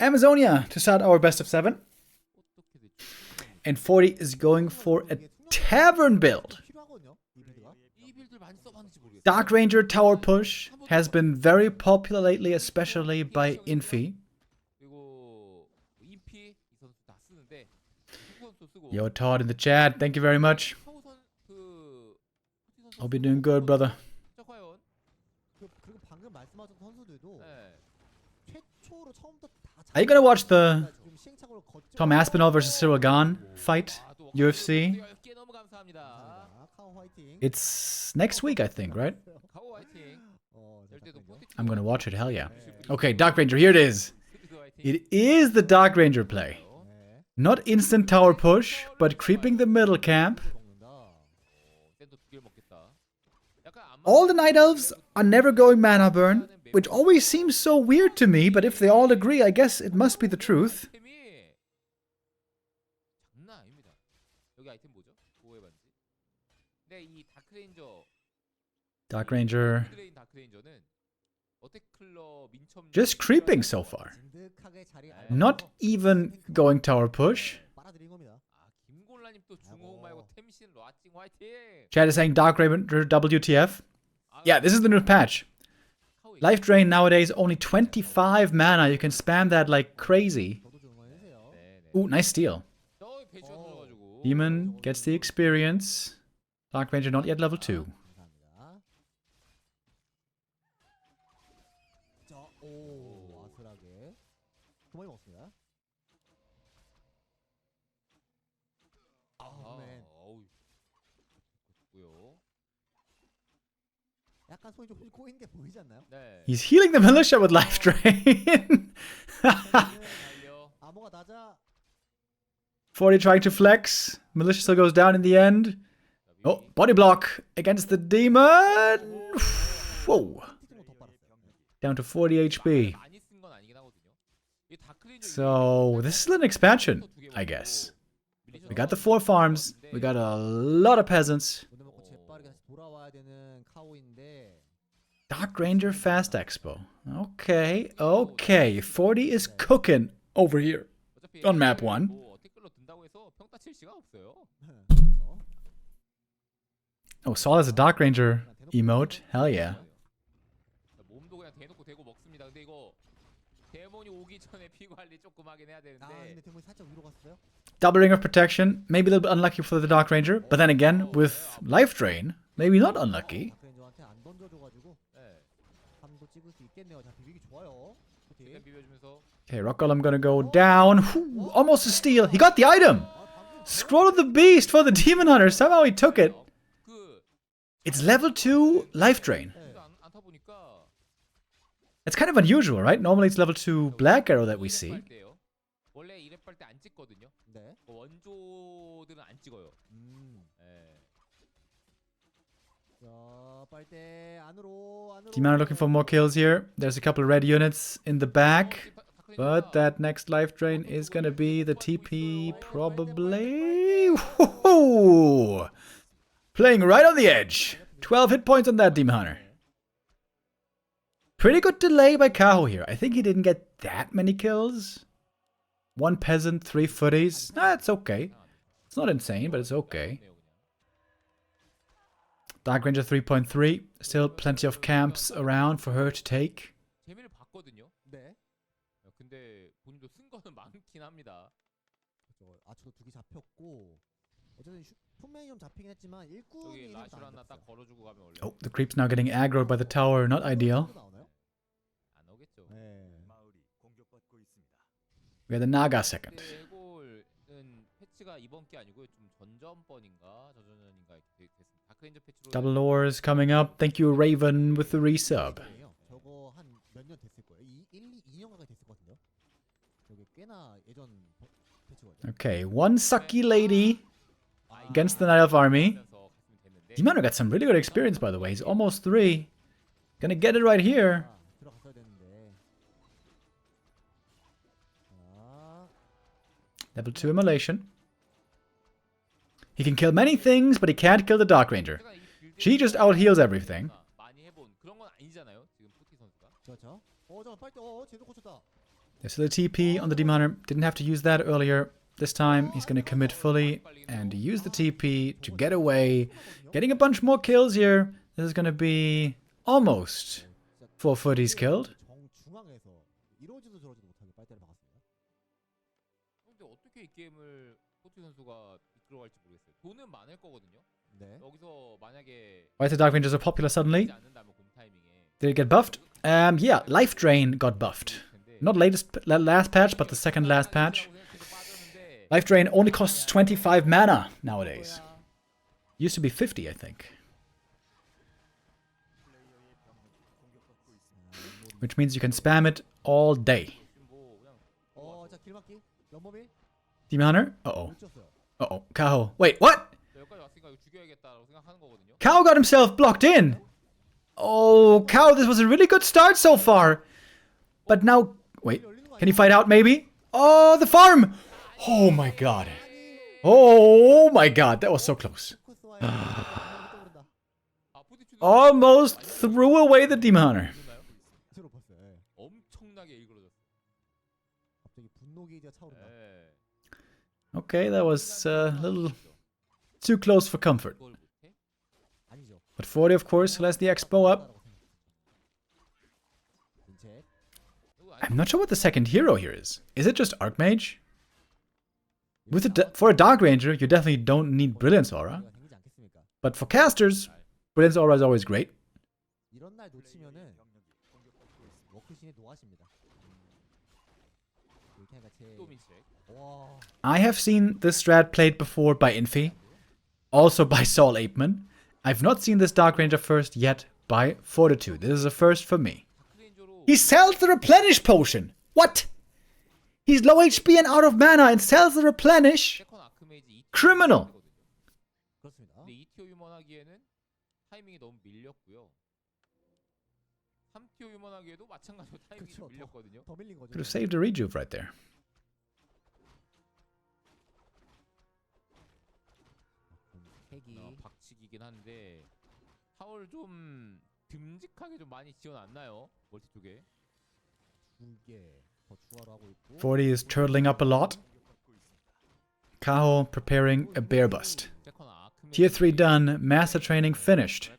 Amazonia to start our best of 7. And 40 is going for a tavern build. Dark Ranger Tower Push has been very popular lately, especially by Infi. Yo, Todd in the chat, thank you very much. Hope you're doing good, brother. Are you gonna watch the Tom Aspinall versus Cyril Gahn fight? UFC? It's next week, I think, right? I'm gonna watch it, hell yeah. Okay, Dark Ranger, here it is. It is the Dark Ranger play. Not instant tower push, but creeping the middle camp. All the Night Elves are never going mana burn, which always seems so weird to me, but if they all agree, I guess it must be the truth. Dark Ranger. Just creeping so far. Not even going tower push. Chad is saying Dark Ranger WTF. Yeah, this is the new patch. Life Drain nowadays only 25 mana. You can spam that like crazy. Ooh, nice steal. Demon gets the experience. Dark Ranger not yet level 2. He's healing the militia with Life Drain. 40 trying to flex. Militia still goes down in the end. Oh, body block against the demon. Whoa. Down to 40 HP. So, this is an expansion, I guess. We got the 4 farms. We got a lot of peasants. Dark Ranger Fast Expo. Okay, okay. 40 is cooking over here on map 1. Oh, Saul has a Dark Ranger emote. Hell yeah. Double Ring of Protection. Maybe a little bit unlucky for the Dark Ranger. But then again, with Life Drain, maybe not unlucky. Okay, Rock Golem gonna go down. Ooh, almost a steal. He got the item. Scroll of the Beast for the Demon Hunter. Somehow he took it. It's level 2 Life Drain. It's kind of unusual, right? Normally it's level 2 Black Arrow that we see. Demon looking for more kills here. There's a couple red units in the back. But that next Life Drain is gonna be the TP, probably. Woohoo! Playing right on the edge. 12 hit points on that Demon Hunter. Pretty good delay by Kaho here. I think he didn't get that many kills. 1 peasant, 3 footies. That's okay. It's not insane, but it's okay. Dark Ranger 3.3. Still plenty of camps around for her to take. Oh, the creep's now getting aggroed by the tower. Not ideal. We have the Naga second. Double Ores coming up. Thank you, Raven, with the resub. Okay, 1 sucky lady against the Night Elf army. Demon got some really good experience, by the way. He's almost 3. Gonna get it right here. Level 2 Immolation. He can kill many things, but he can't kill the Dark Ranger. She just out-heals everything. There's still a TP on the Demon Hunter. Didn't have to use that earlier. This time, he's going to commit fully and use the TP to get away. Getting a bunch more kills here. This is going to be almost 4 footies killed. Why is the Dark Ranger so popular suddenly? Did it get buffed? Yeah, Life Drain got buffed. Not last patch, but the second last patch. Life Drain only costs 25 mana nowadays. Used to be 50, I think. Which means you can spam it all day. Demon Hunter? Uh-oh. Uh-oh. Kaho. Wait, what? Kaho got himself blocked in. Oh, Kaho, this was a really good start so far. But now... Wait. Can he fight out, maybe? Oh, the farm! Oh, my God. Oh, my God. That was so close. Almost threw away the Demon Hunter. Okay, that was a little too close for comfort. But 40, of course, still has the Expo up. I'm not sure what the second hero here is. Is it just Archmage? For a Dark Ranger, you definitely don't need Brilliance Aura. But for casters, Brilliance Aura is always great. I have seen this strat played before by Infi. Also by Saul Apeman. I've not seen this Dark Ranger first yet by Fortitude. This is a first for me. He sells the Replenish potion! What? He's low HP and out of mana and sells the Replenish? Criminal! Could have saved a rejuve right there. 멀티 40 is turtling up a lot. Kaho preparing a bear bust. Tier 3 done, master training finished.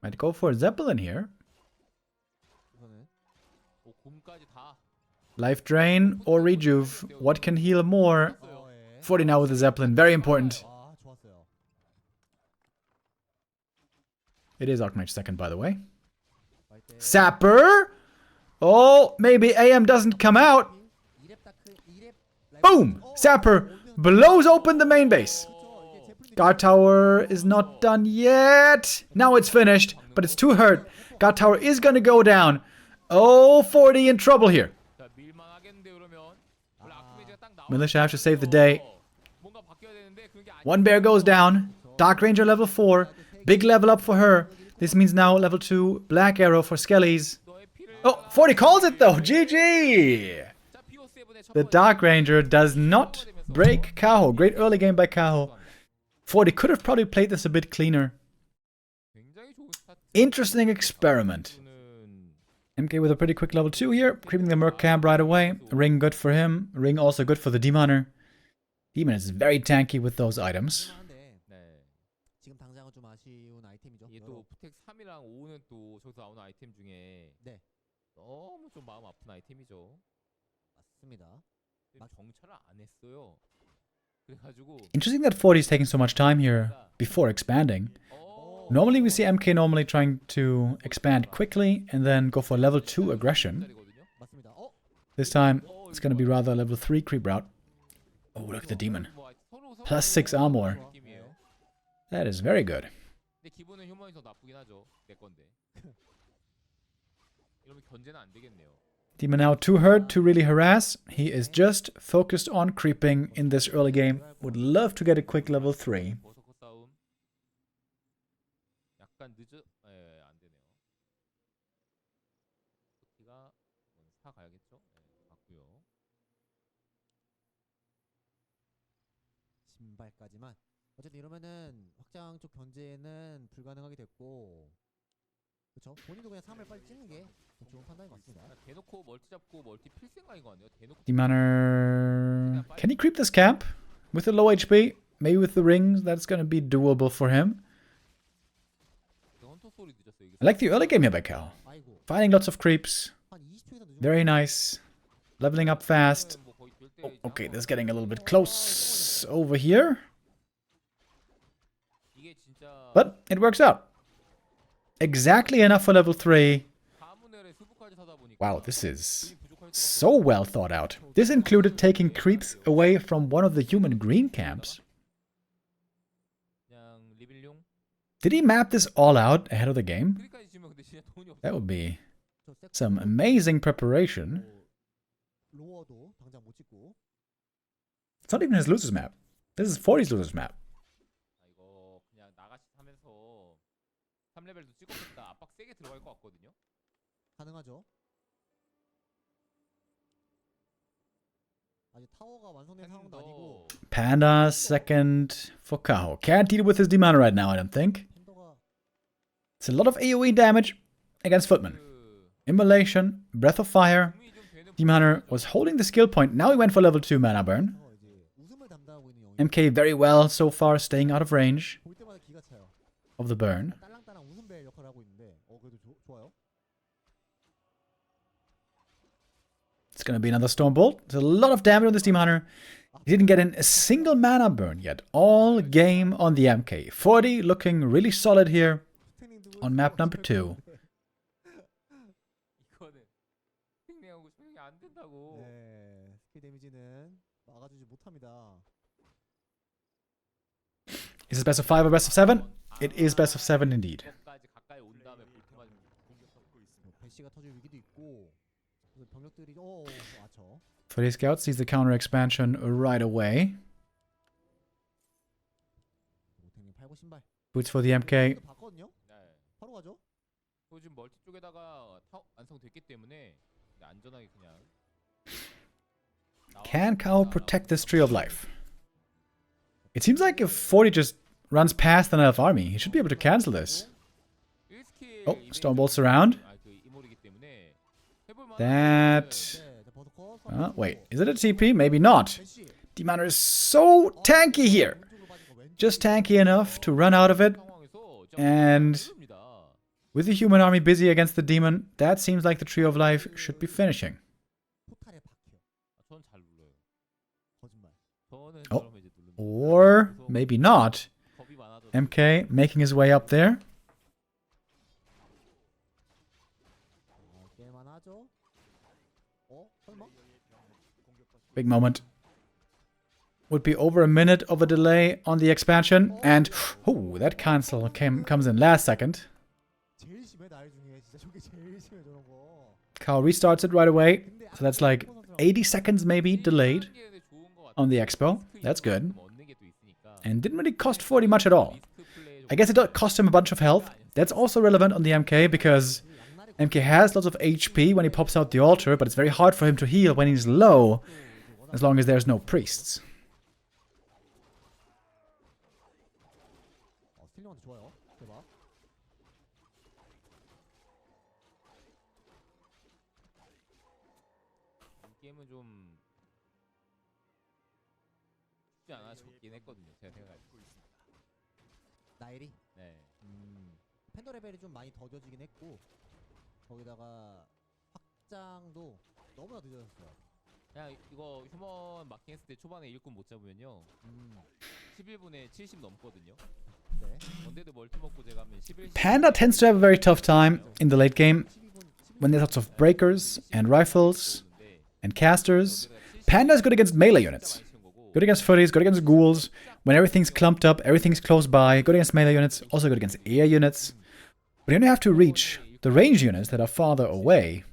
Might go for a Zeppelin here. Life drain or rejuve. What can heal more? 40 now with the Zeppelin, very important. It is Archmage second, by the way. Sapper! Oh, maybe AM doesn't come out. Boom! Sapper blows open the main base. Guard tower is not done yet. Now it's finished, but it's too hurt. Guard tower is gonna go down. Oh, 40 in trouble here. Militia have to save the day. One bear goes down. Dark Ranger level 4. Big level up for her. This means now level 2 Black Arrow for Skellies. Oh, 40 calls it though. GG! The Dark Ranger does not break Kaho. Great early game by Kaho. 40 could have probably played this a bit cleaner. Interesting experiment. MK with a pretty quick level 2 here. Creeping the Merc camp right away. Ring good for him. Ring also good for the Demon Hunter. Demon is very tanky with those items. Interesting that 40 is taking so much time here before expanding. Normally we see MK trying to expand quickly and then go for level 2 aggression. This time it's going to be rather level 3 creep route. Oh, look at the demon. Plus 6 armor. That is very good. Demon now too hurt to really harass. He is just focused on creeping in this early game. Would love to get a quick level 3. 어쨌든 이러면은 확장 쪽 견제는 불가능하게 됐고 그렇죠. 본인도 그냥 3을 빨리 찍는 게 좋은 판단인 것 같습니다. 대놓고 멀티 잡고 멀티 필 생각인 거 아니에요? 대놓고 Demoner... Can he creep this camp? With the low HP? Maybe with the rings, that's gonna be doable for him. 헌터 소리 늦었어요. 이게 I like the early game here by Kaho. 아이고. Finding lots of creeps. 한 20초 이상 늦으면 Very nice. Leveling up fast. 뭐 거의 될 Oh, 때 okay, this is getting a little bit close over here. 이게 진짜 But it works out. Exactly enough for level 3. 가문의 수부까지 사다 보니까 Wow, this is 부족할 수 so well thought out. This included taking creeps away from one of the human green camps. 그냥 리빌용 Did he map this all out ahead of the game? 크리까지 지면 근데 진짜 돈이 없어. That would be 저 색- some amazing preparation. 로어도 당장 못 찍고. It's not even his losers map. This is 40's losers map. 아, 이거 그냥 나가시 하면서 3레벨도 찍었겠다. 압박 세게 들어갈 것 같거든요. 가능하죠. 아직 타워가 완성된 상황도 아니고 팬더 Panda second for Kaho. Can't deal with his Demoner right now, I don't think. 팬더가 It's a lot of AoE damage against Footman. 그 Immolation, Breath of Fire. 도움이 좀 되는 Demoner was holding the skill point. Now he went for level 2 mana burn. 이제 웃음을 담당하고 있는 영웅. MK very well so far, staying out of range 볼 때마다 기가 차요. of the burn. 딸랑딸랑 웃음벨 역할을 하고 있는데 그래도 좋아요. It's gonna be another Stormbolt. There's a lot of damage on this Demoner. He didn't get in a single mana burn yet. All game on the MK. 40 looking really solid here 스태닝도 on map number 2. 이거는 핑링하고 싶은 안 된다고. 네, 스킬 데미지는 막아주지 못합니다. Is it best of 5 or best of 7? It is best of 7 indeed. 까지 가까이 온 다음에 볼트만 공격받고 있습니다. 배시가 터질 위기도 있고 그래서 병력들이 맞죠. 40 Scout sees the counter expansion right away. 모탱님 팔고 신발. Boots for the MK. 또 봤거든요. 네. 바로 가죠. 그 지금 멀티 쪽에다가 완성됐기 때문에 안전하게 그냥. Can Kaho protect this Tree of Life? It seems like if 40 just runs past an elf army, he should be able to cancel this. Oh, Stormbolts around. That... 네, 자, 버스커. wait, is it a TP? Maybe not. 배시. Demoner is so tanky here. 오른쪽으로 빠진 거 왼쪽. Just tanky enough to run out of it. And with the human army busy against the demon, that seems like the Tree of Life should be finishing. 포탈에 박혀. 전잘 눌러요. 거짓말. 저는 Oh. 그러면 이제 누릅니다. Or maybe not. 겁이 많아서 MK making his way up there. 깰만 하죠. 설마? Big moment. Would be over a minute of a delay on the expansion. And, oh, that cancel comes in last second. 제일 심해 날 중에 진짜 저게 제일 심해 저런 거. Kaho restarts it right away. 근데 So that's like 80 seconds maybe delayed on the expo. That's good. And didn't really cost 40 much at all. I guess it did cost him a bunch of health. That's also relevant on the MK because MK has lots of HP when he pops out the altar, but it's very hard for him to heal when he's low, as long as there's no priests. 스틸링한테 좋아요. 대박. 이 게임은 좀 쉽지 않아졌긴 했거든요. 제가 생각할 때. 나일이. 네. 팬더 레벨이 좀 많이 더뎌지긴 했고 거기다가 확장도 너무나 늦어졌어요. 그냥 이거 휴먼 마킹 했을 때 초반에 일꾼 못 잡으면요. 11분에 70 넘거든요. 네. 언제도 멀티 먹고 제가 하면 11. Panda tends to have a very tough time in the late game 12분 when there's lots of breakers and rifles and casters. Panda's good against melee units. Good against footies, good against ghouls. When everything's clumped up, everything's close by. Good against melee units, also good against air units. But you only have to reach the range units that are farther away.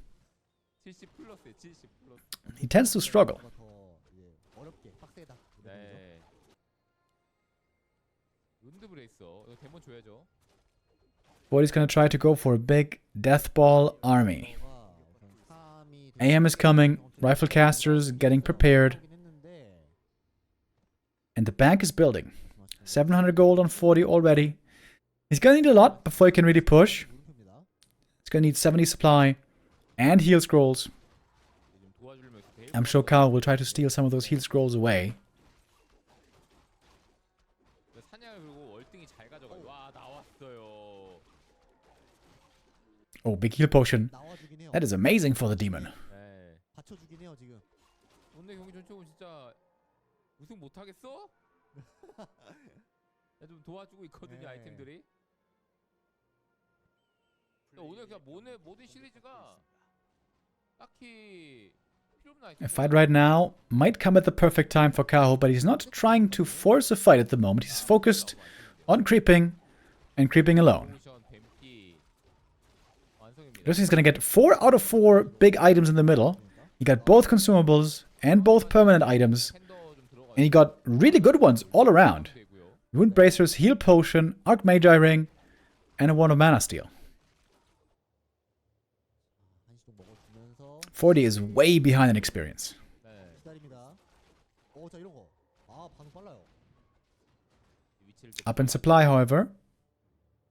70 플러스에 70 플러스. He tends to struggle. 더 어렵게 빡세다. 네. 룬드 브레이서. 이거 데몬 줘야죠. Body's gonna try to go for a big death ball army. AM is coming. Rifle casters getting prepared. And the bank is building. 700 gold on 40 already. He's gonna need a lot before he can really push. It's gonna need 70 supply and heal scrolls. 좀 도와주면서 대일 I'm sure Kaho will try to steal some of those heal scrolls away. 사냥을 그리고 월등히 잘 가져가요. 와 나왔어요. Oh, big heal potion. 나와주긴 해요. That is amazing for the demon. 네. 받쳐주긴 해요 지금. 오늘 경기 전체적으로 진짜 우승 못 하겠어? 좀 도와주고 있거든요 네. 아이템들이. 오늘 그냥 모든 시리즈가 딱히 필요 없는 아이템. A fight right now might come at the perfect time for Kaho, but he's not trying to force a fight at the moment. He's focused on creeping and creeping alone. Looks he's gonna get 4 out of 4 big items in the middle. He got both consumables and both permanent items. And he got really good ones all around. Wound Bracers, Heal Potion, Archmagi Ring, and a Wand of Mana Steel. 한시도 먹어주면서 40 is way behind in experience. 기다립니다. 자 이런 거. 반응 빨라요. Up in supply, however,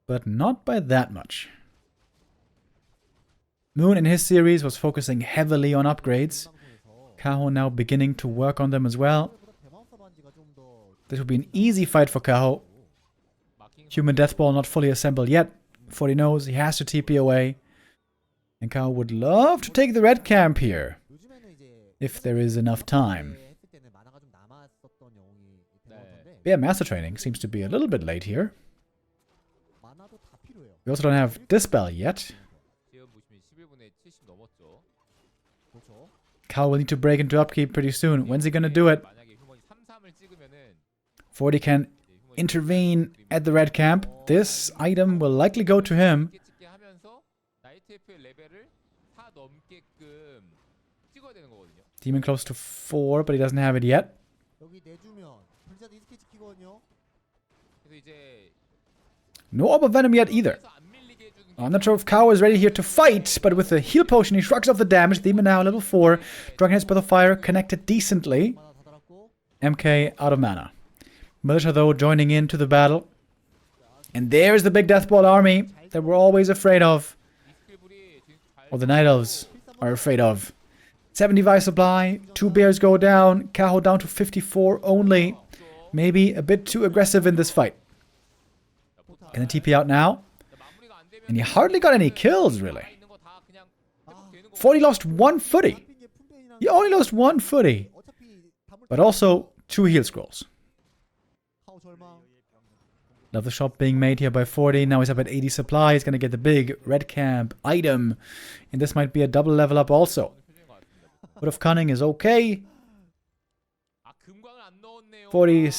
but not by that much. Moon in his series was focusing heavily on upgrades. 방송에서 Kaho now beginning to work on them as well. 보다 대망사 반지가 좀더 This will be an easy fight for Kaho. Human Death Ball not fully assembled yet. 40 knows he has to TP away. And Kaho would love to take the red camp here, 요즘에는 이제 if there is enough time. 했을 때는 만화가 좀 남았었던 영웅이 대망사인데 Yeah, Master Training seems to be a little bit late here. 만화도 다 필요해요. We also don't have Dispel yet. 지금 보시면 11분에 70 넘었죠. 그렇죠. Kaho will need to break into upkeep pretty soon. When's he gonna do it? 만약에 휴먼이 3-3을 찍으면은 40 can intervene at the red camp. This item will likely go to him. 찍게 하면서 나이트F의 레벨을 4 넘게끔 찍어야 되는 거거든요. Demon close to 4, but he doesn't have it yet. 여기 내주면 블리자드 이스케 지키거든요. 그래서 이제 No Orb of Venom yet either. 그래서 안 밀리게 해주는 게 I'm not sure if Kaho is ready here to fight, but with the heal potion, he shrugs off the damage. Demon now level 4. Dragon Head's Breath of Fire connected decently. 만화 다 달았고 MK out of mana. Militia, though, joining into the battle. And there's the big Death Ball army that we're always afraid of. 스킬불이 지금 잘 Or the Night Elves are afraid of. 75 supply. 2 bears go down. Kaho down to 54 only. Maybe a bit too aggressive in this fight. Gonna TP out now. 마무리가 안 되면 And he hardly got any kills, really. 있는 거 다 그냥 회복 되는 거. 40 lost 1 footy. 잡힌 게 품페이랑 He only lost 1 footy. 어차피 담을 But also 2 heal scrolls. 카오 절망. Love the shop being made here by 40. Now he's up at 80 supply. He's gonna get the big red camp item. And this might be a double level up also. 표정인 것 같습니다. Wood of Cunning is okay. 아 금광을 안 넣었네요. 40,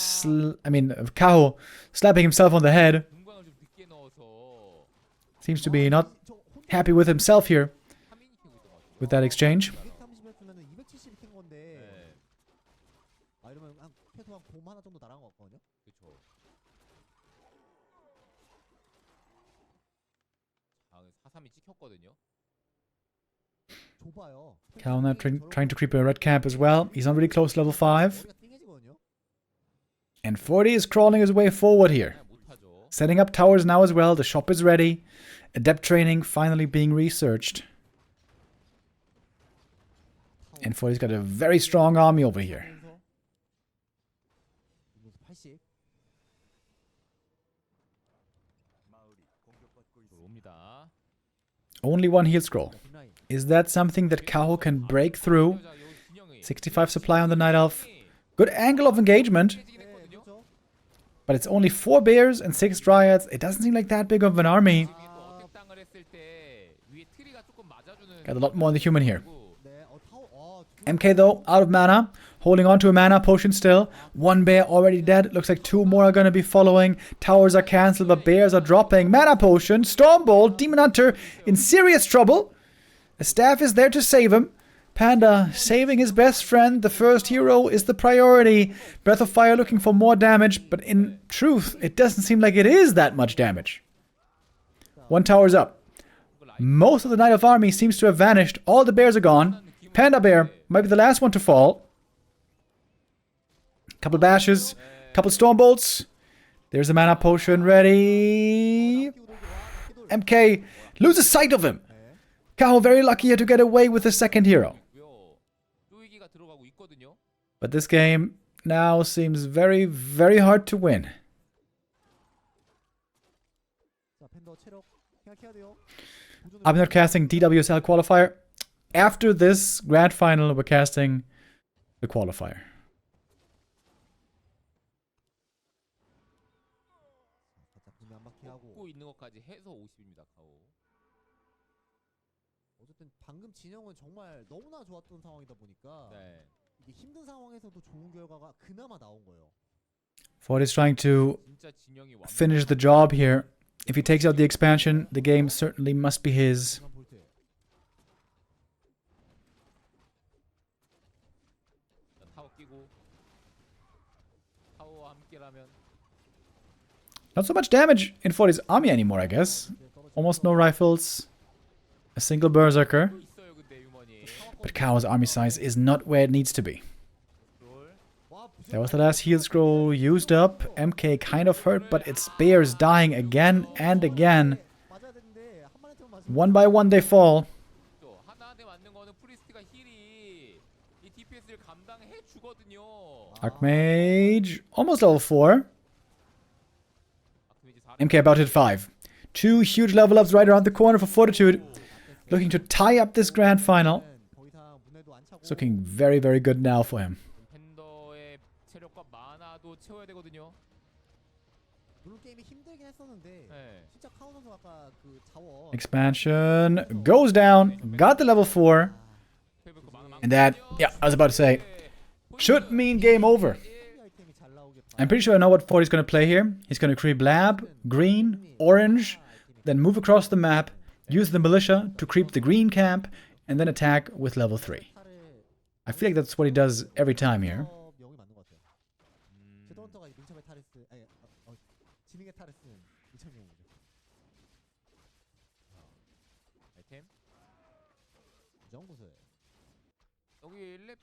Kaho slapping himself on the head. 금광을 좀 늦게 넣어서 Seems to be not happy with himself here 3인이 키고 있던 것 같아요. with that exchange. 230이었으면 270이 캔 건데. 네. 이러면 한 최소 한 하나 정도 나간 것 같거든요. 그쵸. 아, 4-3이 찍혔거든요. 좁아요. Kaho now trying to creep a red camp as well. He's not really close to level 5. 머리가 띵해지거든요. And 40 is crawling his way forward here. 그냥 못하죠. Setting up towers now as well. The shop is ready. Adept training finally being researched. And 40's got a very strong army over here. 그래서 80. 들어옵니다. Only 1 heal scroll. 뒷라인. Is that something that Kaho can break through? 자, 여기 진영이 65 supply on the Night Elf. Good angle of engagement. 깨지긴 네, 했거든요. 그렇죠. But it's only 4 bears and 6 dryads. It doesn't seem like that big of an army. 이게 또 어택 당을 했을 때 위에 트리가 조금 맞아주는. Got a lot more than the human here. 네, 타워. MK though, out of mana. Holding on to a mana potion still. 1 bear already dead. Looks like 2 more are going to be following. Towers are cancelled, but bears are dropping. Mana potion, Stormbolt, Demon Hunter in serious trouble. The staff is there to save him. Panda saving his best friend. The first hero is the priority. Breath of Fire looking for more damage, but in truth, it doesn't seem like it is that much damage. 1 tower's up. Most of the Night Elf army seems to have vanished. All the bears are gone. Panda Bear might be the last one to fall. Couple bashes, couple Stormbolts. There's a mana potion ready. MK loses sight of him. Kaho very lucky here to get away with the second hero. 있고요. 쪼이기가 들어가고 있거든요. But this game now seems very, very hard to win. 자, 팬더 체력 생각해야 돼요. I'm not casting DWSL qualifier. After this grand final, we're casting the qualifier. 살짝 분명 한 바퀴 하고. 먹고 있는 것까지 해서 50입니다. 가오. 어쨌든 방금 진영은 정말 너무나 좋았던 상황이다 보니까 네. 이게 힘든 상황에서도 좋은 결과가 그나마 나온 거예요. Ford is trying to 진짜 진영이 완벽. finish the job here. If he takes out the expansion, the game certainly must be his. 중간 볼트. 타워 끼고 타워와 함께라면 Not so much damage in Ford's army anymore, I guess. Almost no rifles. A single berserker. 또 있어요. 근데 유머니. But Kao's army size is not where it needs to be. 롤. 와, There was the last heal scroll used up. MK kind of hurt, but its spears dying again and again. 맞아야 되는데 한 마리처럼 맞으면 One by one they fall. 또 하나한테 맞는 거는 프리스트가 힐이 이 DPS를 감당해 주거든요. Archmage, almost level 4. 아크메이지 4. MK about to hit 5. Two huge level ups right around the corner for Fortitude. Looking to tie up this grand final. 더 이상 문에도 안 차고 It's looking very, very good now for him. 팬더의 체력과 마나도 채워야 되거든요. 물론 게임이 힘들긴 했었는데 네. 진짜 카오 선수 아까 그 자원 Expansion goes down. Got the level 4. 페이브크 마나 And that, yeah, I was about to say, should mean game over. 아이템이 잘 나오게 I'm pretty sure I know what Forty's going to play here. He's going to creep lab, green, orange, then move across the map, use the militia to creep the green camp, and then attack with level 3. I feel like that's what he does every time here. 명이 맞는 것 같아요. 제도헌터가 민첩의 타레스 아니 지능의 타레스는 민첩용이죠. 아이템. 무정구슬. 여기 1렙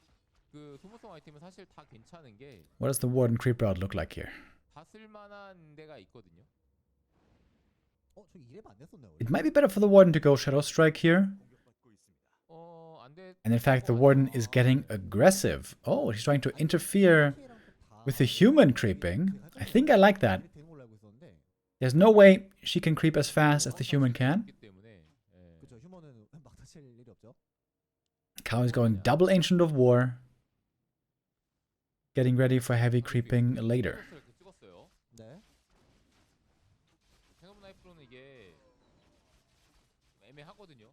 그 소모성 아이템은 사실 다 괜찮은 게 다 What does the Warden creep route look like here? 쓸만한 데가 있거든요. 저 이랩 안 냈었네 원래. It might be better for the Warden to go Shadow Strike here. 안 돼. And in fact, the Warden is getting aggressive. Oh, he's trying to interfere with the human creeping. I think I like that. 되는 걸로 알고 있었는데 There's no way she can creep as fast as the human can. 그렇기 때문에 예. 그쵸 휴머는 막 다칠 일이 없죠. Kao is going double Ancient of War. Getting ready for heavy creeping later. 이렇게 찍었어요. 네. 팽업 나이프로는 이게 애매하거든요.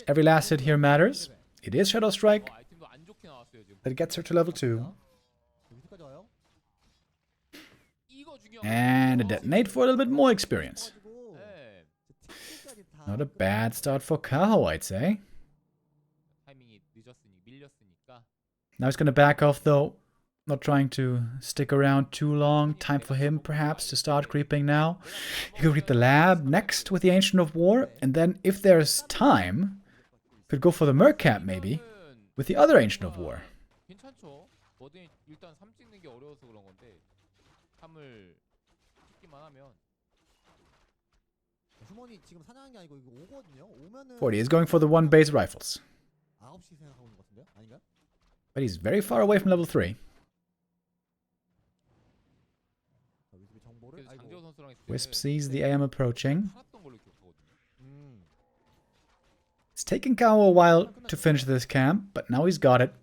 Every last hit here matters. It is Shadow Strike 아이템도 안 좋게 나왔어요 지금. that gets her to level 2. 여기까지 와요. 이거 중요한 And a detonate for a little bit more experience. 가지고 네. 팀까지 다 Not a bad start for Kaho, I'd say. 타이밍이 밀렸으니까. Now he's going to back off though. Not trying to stick around too long. Time for him perhaps to start creeping now. He could creep the lab next with the Ancient of War. And then if there's time, could go for the Merc Camp maybe. With the other Ancient of War. 괜찮죠. 뭐든 일단 3 찍는 게 어려워서 그런 건데 3을 찍기만 하면 휴머니 지금 사냥한 게 아니고 이거 오거든요. 오면은 40 is going for the one base rifles. 9시 생각하고 있는 것 같은데요? 아닌가요? But he's very far away from level 3. 자, 위습의 정보를 그래서 아이고. 장재호 선수랑 했을 때 Wisp sees the AM approaching. 살았던 걸로 기억하거든요. It's taken Kao a while to finish this camp, but now he's got it.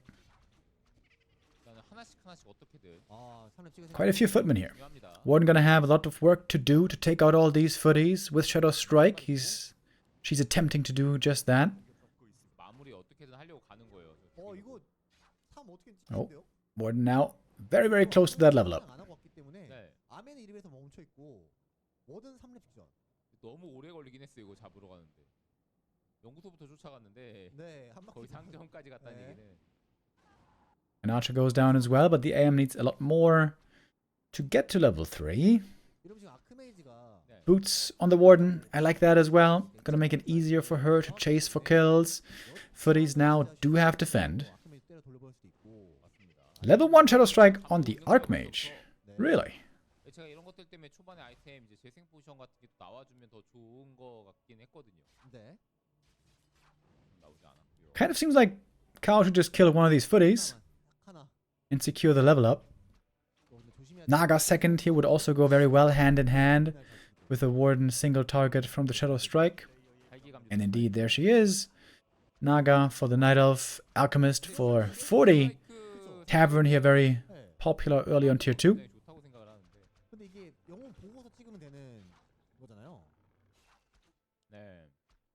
일단은 하나씩 어떻게든 아, 3렙 찍으세요. Quite a few footmen here. 중요합니다. Warden gonna have a lot of work to do to take out all these footies with Shadow Strike. She's attempting to do just that. 마무리 어떻게든 하려고 가는 거예요. 이거 3 어떻게 Oh. 찍는데요? Warden now very, very close to that level up. 안 하고 왔기 때문에 네. 아멘은 1렙에서 멈춰 있고 뭐든 3렙 직전. 너무 오래 걸리긴 했어요. 이거 잡으러 가는데. 연구소부터 쫓아갔는데 네, 한 바퀴 거의 돌고. 상점까지 갔다는 네. 얘기는 An archer goes down as well, but the AM needs a lot more to get to level 3. 이러면 지금 아크메이지가 네. Boots on the Warden. I like that as well. Gonna make it easier for her to chase for kills. Footies now do have defend. 아크메이지 때려 돌려볼 수도 있고. 맞습니다. Level 1 Shadow Strike on the Archmage. 네. Really? 제가 이런 것들 때문에 초반에 아이템 이제 재생 포션 같은 게 나와주면 더 좋은 거 같긴 했거든요. 네. 나오지 않았고요. Kind of seems like Kaho should just kill one of these footies 하나. and secure the level up. 근데 조심해야 돼. Naga second here would also go very well hand in hand with the Warden single target from the Shadow Strike. And indeed, there she is. Naga for the Night Elf, Alchemist for 40. Tavern here very popular early on tier 2. 좋다고 생각을 하는데. 근데 이게 영웅 보고서 찍으면 되는 거잖아요. 네.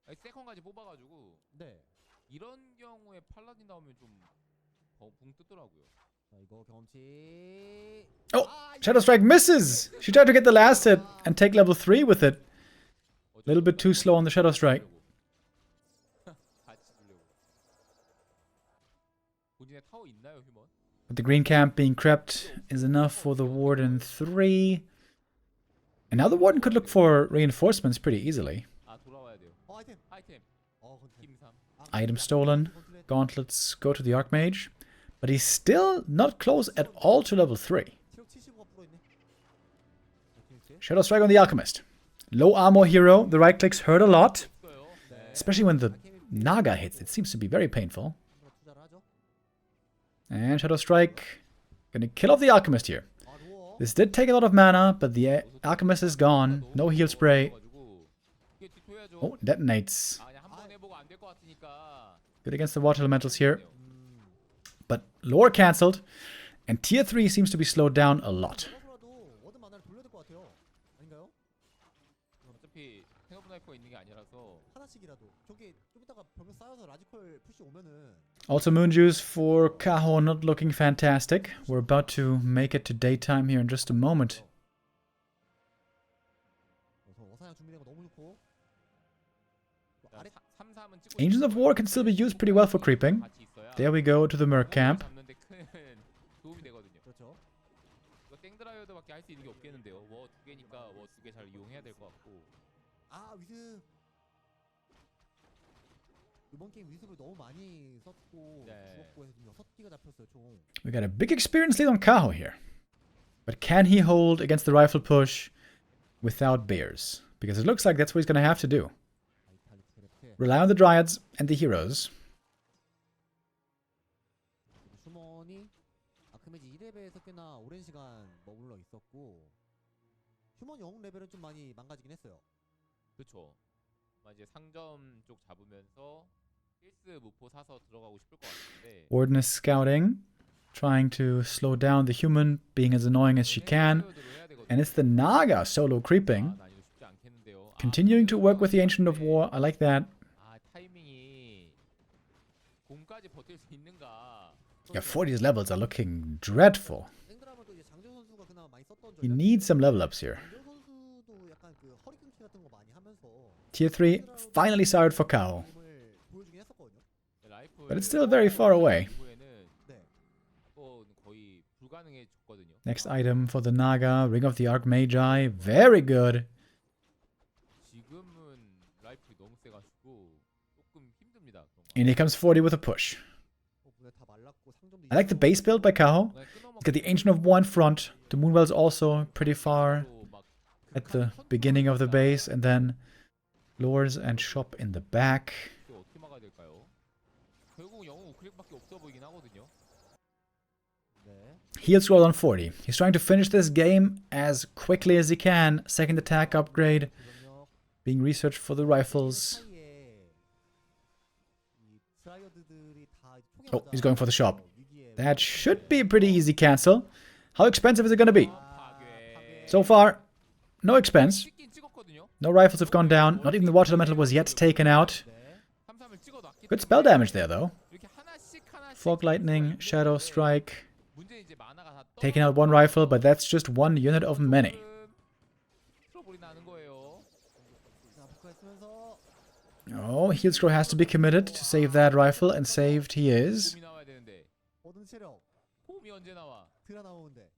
아니, 세컨까지 뽑아가지고 네. 이런 경우에 팔라딘 나오면 좀 붕 뜨더라고요. 자, 이거 경험치. Oh, Shadow Strike misses! She tried to get the last hit and take level 3 with it. A little bit too slow on the Shadow Strike. 같이 주려고. 본진에 타워 있나요, 휴먼? But the green camp being crept is enough for the Warden 3. And now the Warden could look for reinforcements pretty easily. 아, 돌아와야 돼요. 아이템. 아이템. 근데. 김삼. Item stolen. Gauntlets go to the Archmage. But he's still not close at all to level 3. 체력 75가 불어있네. Shadow Strike on the Alchemist. Low armor hero. The right clicks hurt a lot. 있어요. 네. Especially when the Naga hits. It seems to be very painful. 투자를 하죠. And Shadow Strike gonna kill off the Alchemist here. 누워. This did take a lot of mana, but the Alchemist is gone. No heal spray. 이게 뒷도야죠. Oh, detonates. 아, 그냥 한번 해보고 안 될 것 같으니까. Good against the water elementals here. But lore cancelled. And tier 3 seems to be slowed down a lot. 저거라도 얻은 만화를 돌려야 될 것 같아요. 아닌가요? 어차피 생오브 나이프가 있는 게 아니라서. 하나씩이라도. 저게 좀 이따가 병력 쌓여서 라지컬 푸시 오면은. Also moon juice for Kaho not looking fantastic. We're about to make it to daytime here in just a moment. 그래서 어사양 준비된 거 너무 좋고. 또 자, 아래 3-3은 찍고 Angels of War can still be used pretty well for creeping. 같이 있어야 There we go to the Merc camp. 잡는데 큰 도움이 되거든요. 그렇죠. 이거 땡드라이어드밖에 할 수 있는 게 없겠는데요. 워 2개니까 워 2개 잘 이용해야 될 것 같고. 위습. 이번 게임 위습을 너무 많이 썼고 네. 죽었고 해서 지금 6개가 잡혔어요 총. We got a big experience lead on Kaho here. But can he hold against the rifle push without bears? Because it looks like that's what he's going to have to do. 아이탈리스 그래프트. Rely on the Dryads and the heroes. 휴먼이 아크메지 2레벨에서 꽤나 오랜 시간 머물러 있었고 휴먼 영웅 레벨은 좀 많이 망가지긴 했어요. 그렇죠. 이제 상점 쪽 잡으면서 필스 무포 사서 들어가고 싶을 것 같은데. Warden is scouting, trying to slow down the human, being as annoying as she can. And it's the Naga solo creeping. 난이도 쉽지 않겠는데요. Continuing to work with the Ancient of War. I like that. 타이밍이 공까지 버틸 수 있는가? Yeah, 40's levels are looking dreadful. 땡드라면 또 이제 장재호 선수가 그나마 많이 썼던 He needs some level ups here. 장재호 선수도 약간 그 허리 끊기 같은 거 많이 하면서 Tier 3 finally sired for Kaho. 힘을 보여주긴 했었거든요. But it's still very far away. 네. 거의 불가능해졌거든요. Next item for the Naga, Ring of the Archmagi. Very good. 지금은 라이플이 너무 세가지고 조금 힘듭니다. And here comes 40 with a push. 문에 다 말랐고 상점도 I like the base build by Kaho. He's got the Ancient of War in front. The Moonwell's also pretty far at the beginning of the base. And then lures and shop in the back. 어떻게 막아야 될까요? 결국 영웅 우클릭밖에 없어 보이긴 하거든요. 네. Heal scroll on 40. He's trying to finish this game as quickly as he can. Second attack upgrade. 병력 Being researched for the rifles. 사이에 이 트라이어드들이 다 총에 Oh, 맞아 he's going for the shop. 위기에 That should be a pretty easy cancel. How expensive is it going to be? 파괴. So far, no expense. 찍긴 찍었거든요. No rifles have gone down. Not even the water elemental was yet taken out. 네. 3-3을 찍어놨기 Good spell damage there, though. 이렇게 하나씩 Fog lightning, shadow strike. 문제 이제 만화가 다 Taking out one rifle, but that's just one unit of many. 트러블이 나는 거예요. 자, 복구했으면서 Oh, heal scroll has to be committed to save that rifle, and saved he is. 폼이 나와야 되는데 얻은 체력 폼이 언제 나와? 드라 나오는데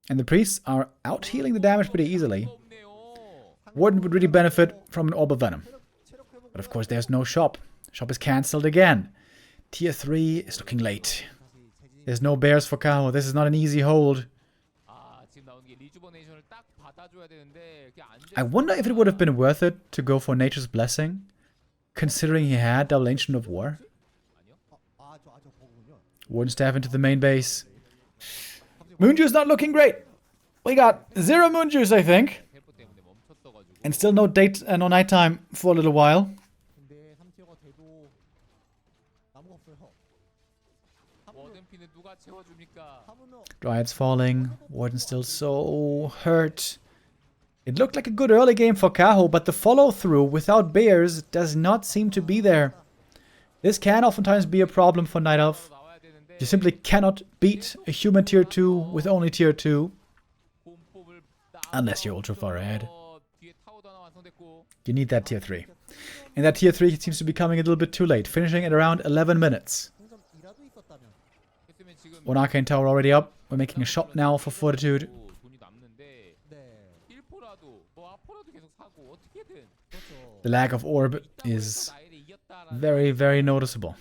And the priests are out healing the damage pretty easily. 없네요. Warden would really benefit from an orb of venom. 체력 회복. But of course, there's no shop. Shop is cancelled again. Tier 3 is looking late. 다시 재진. There's no bears for Kaho. This is not an easy hold. 지금 나오는 게 리주버네이션을 딱 받아줘야 되는데 그게 안 I wonder if it would have been worth it to go for Nature's Blessing. considering he had double Ancient of War. 아니요? 저 버그군요. Warden Staff into the main base. Moon Juice not looking great. We got 0 Moon Juice, I think. 텔포 때문에 멈췄어가지고. And still no no nighttime for a little while. 근데 3티어가 돼도 나무가 없어요. 워든핀은 누가 채워줍니까? 하물며 Dryad's falling. Warden's still so hurt. It looked like a good early game for Kaho, but the follow-through without bears does not seem to be there. This can oftentimes be a problem for Night Elf. 나와야 되는데 You simply cannot beat a human tier 2 with only tier 2. 곰법을 Unless you're ultra far ahead. 뒤에 타워도 하나 완성됐고. You need that tier 3. And that tier 3 seems to be coming a little bit too late, finishing at around 11 minutes. 생점이라도 있었다면 했으면 지금 One Arcane Tower already up. We're making a shop now for Fortitude. 돈이 남는데 네. 1포라도 뭐 아포라도 계속 사고 어떻게든 그렇죠. The lack of orb is very, very noticeable.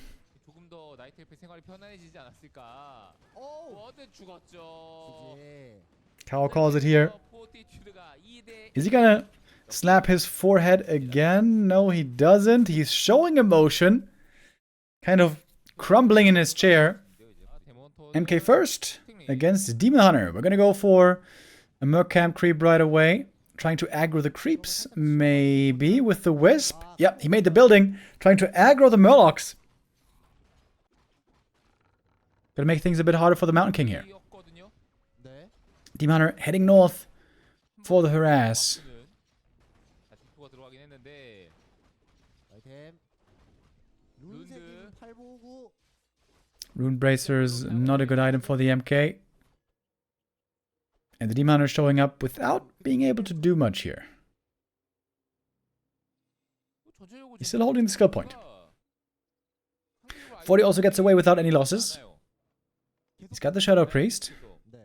조금 더 나이트엘프 생활이 편안해지지 않았을까. 어우. 워든 죽었죠. 이제 Kaho calls it here. 포티튜드가 2대 Is he gonna slap his forehead again? No, he doesn't. He's showing emotion. Kind of crumbling in his chair. MK first against Demon Hunter. We're gonna go for a Merc Camp creep right away. Trying to aggro the creeps, maybe, with the Wisp. Yep, he made the building. Trying to aggro the Murlocs. Gonna make things a bit harder for the Mountain King here. 네. Demon Hunter heading north for the harass. 들어가긴 했는데 아이템. 룬색인 859. Rune Bracers, not a good item for the MK. And the Demon Hunter showing up without being able to do much here. He's still holding the skill point. 40 also gets away without any losses. He's got the Shadow Priest. 네.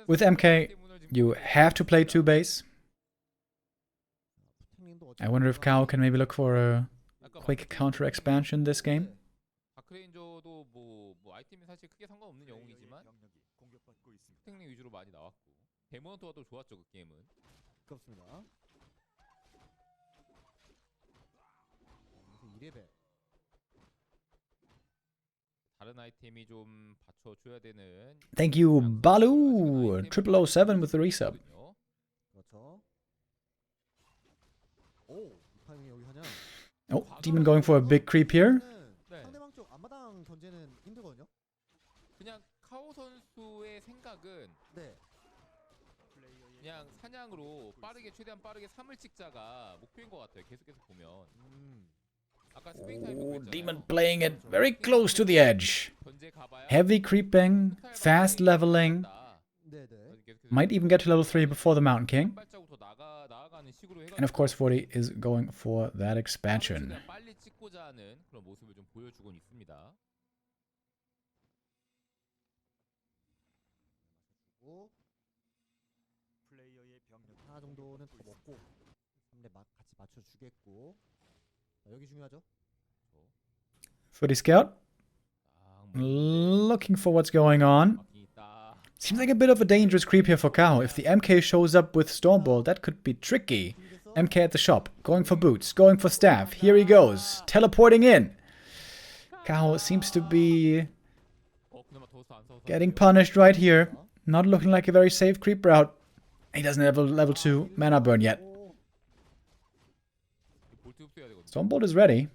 With MK, you have to play 2 base. 탱링도 I wonder if Kaho can maybe look for a quick counter expansion this game. 다크레인저도 뭐 아이템이 사실 크게 상관없는 영웅이지만 스택링 위주로 많이 나왔고 데몬토가 또 좋았죠 그 게임은. 그렇습니다. 2레벨. 다른 아이템이 좀 받쳐줘야 되는. Thank you, Balu! 0007 with the resub. 그렇죠. 오, 이 타이밍에 여기 하냐? Oh, Demon going for a big creep here. 네. 상대방 쪽 앞마당 견제는 힘들거든요. 그냥 카오 선수의 생각은 네. 그냥 사냥으로 최대한 빠르게 3을 찍자가 목표인 것 같아요. 계속해서 보면. 아까 스페인 타임도 Oh, 그랬잖아요. Demon playing it very close to the edge. 견제 가봐야 Heavy creeping, fast leveling. 네, 네. 계속해서 Might even get to level 3 before the Mountain King. 한 발자국 더 나아가는 식으로 해가지고 And of course, 40 is going for that expansion. 최대한 빨리 찍고자 하는 그런 모습을 좀 보여주곤 있습니다. 고 하나 정도는 더 먹고 3렙 같이 맞춰주겠고. 자, 여기 중요하죠. 40 Scout. Looking for what's going on. Seems like a bit of a dangerous creep here for Kaho. If the MK shows up with Stormbolt, that could be tricky. MK at the shop, going for boots, going for staff. Here he goes, teleporting in. Kaho seems to be getting punished right here. Not looking like a very safe creep route. He doesn't have a level 2 mana burn yet. Stormbolt is ready.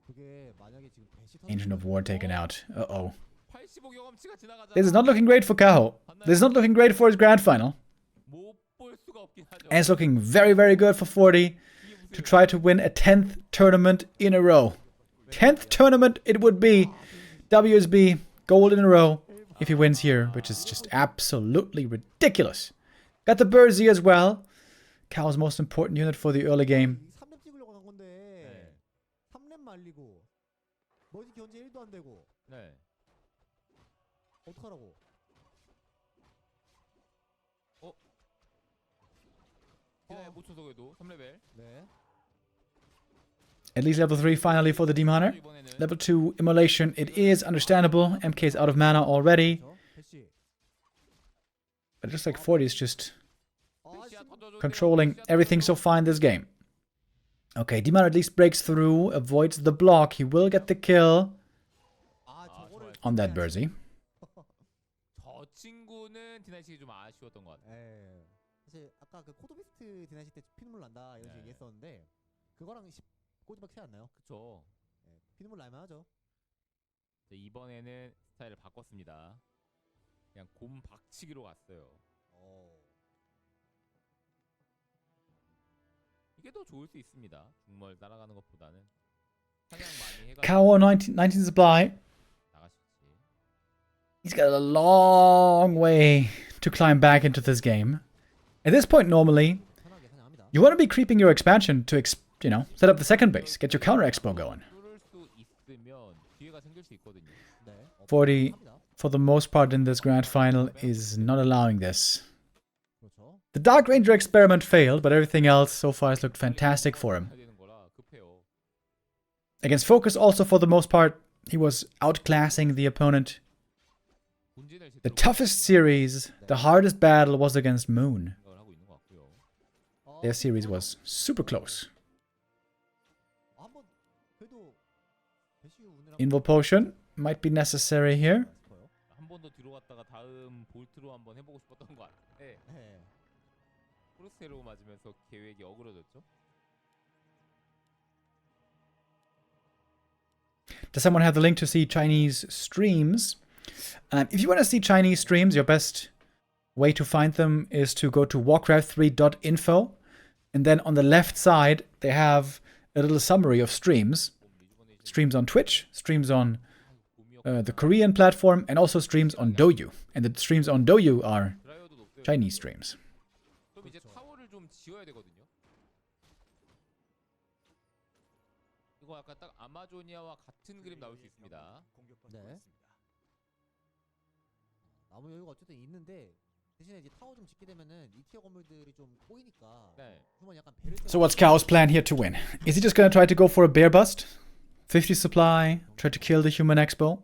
그게 만약에 지금 배시 Ancient of War taken out. Uh-oh. 85 경험치가 지나가잖아. This is not looking great for Kaho. This is not looking great for his Grandfinal. 못볼 수가 없긴 하죠. And it's looking very, very good for 40 to try to win a 10th tournament in a row. 10th tournament it would be. WSB, gold in a row, if he wins here, which is just absolutely ridiculous. Got the Burzy as well. Kaho's most important unit for the early game. 3렙 찍으려고 간 건데 3렙 말리고 머지 견제 1도 안 되고 네. 어떡하라고. 기다려 못 쳐서 그래도 3레벨. 네. At least level 3 finally for the Demon Hunter. 이번에는 Level 2 Immolation, it is understandable. MK is out of mana already. 그렇죠. 배시. But just like 40 is just 아, 시야 던져줘. controlling everything so far in this game. Okay, Demon at least breaks through, avoids the block. He will get the kill 아, 저거를 on that Berzy. 저 친구는 디나이식이 좀 아쉬웠던 것 같아요. 예. 사실 아까 그 코드비스트 디나이시 때 피눈물 난다 이런 식으로 네. 얘기했었는데 그거랑 10꼬집밖에 차이 안 나요. 그쵸. 예. 피눈물 날만 하죠. 자, 이번에는 스타일을 바꿨습니다. 그냥 곰 박치기로 갔어요. 이게 더 좋을 수 있습니다. 중멀 따라가는 것보다는 사냥 많이 해가지고 Kaho 19 supply. 나가실지. He's got a long way to climb back into this game. At this point, normally, 편하게 사냥합니다. you want to be creeping your expansion to, set up the second base, get your counter expo going. 뚫을 수 있으면 기회가 생길 수 있거든요. 네. 40, 합니다. for the most part in this grand final, is not allowing this. 그렇죠. The Dark Ranger experiment failed, but everything else so far has looked fantastic for him. 해야 되는 거라 급해요. Against Focus, also for the most part, he was outclassing the opponent. 본진을 The 제대로 toughest series, the hardest battle was against Moon. 생각을 하고 있는 것 같고요. Their series was super close. 한번 그래도 배시 운이랑 Invo Potion might be necessary here. 한 번 더 뒤로 갔다가 다음 볼트로 한번 해보고 싶었던 것 같은데 네. 크로스테로 맞으면서 계획이 어그러졌죠. Does someone have the link to see Chinese streams? If you want to see Chinese streams, your best way to find them is to go to warcraft3.info. And then on the left side, they have a little summary of streams. Streams on Twitch, streams on the Korean platform, and also streams on Douyu. And the streams on Douyu are 드라이어도 높대요. Chinese streams. 그럼 이제 타워를 좀 지어야 되거든요. 이거 아까 딱 아마조니아와 같은 그림 나올 수 있습니다. 네. 나무 여유가 어쨌든 있는데 대신에 이제 타워 좀 짓게 되면은 이 티어 건물들이 좀 꼬이니까 네. 휴먼 약간 배를 So what's Kao's plan here to win? Is he just going to try to go for a bear bust? 50 supply, try to kill the human expo?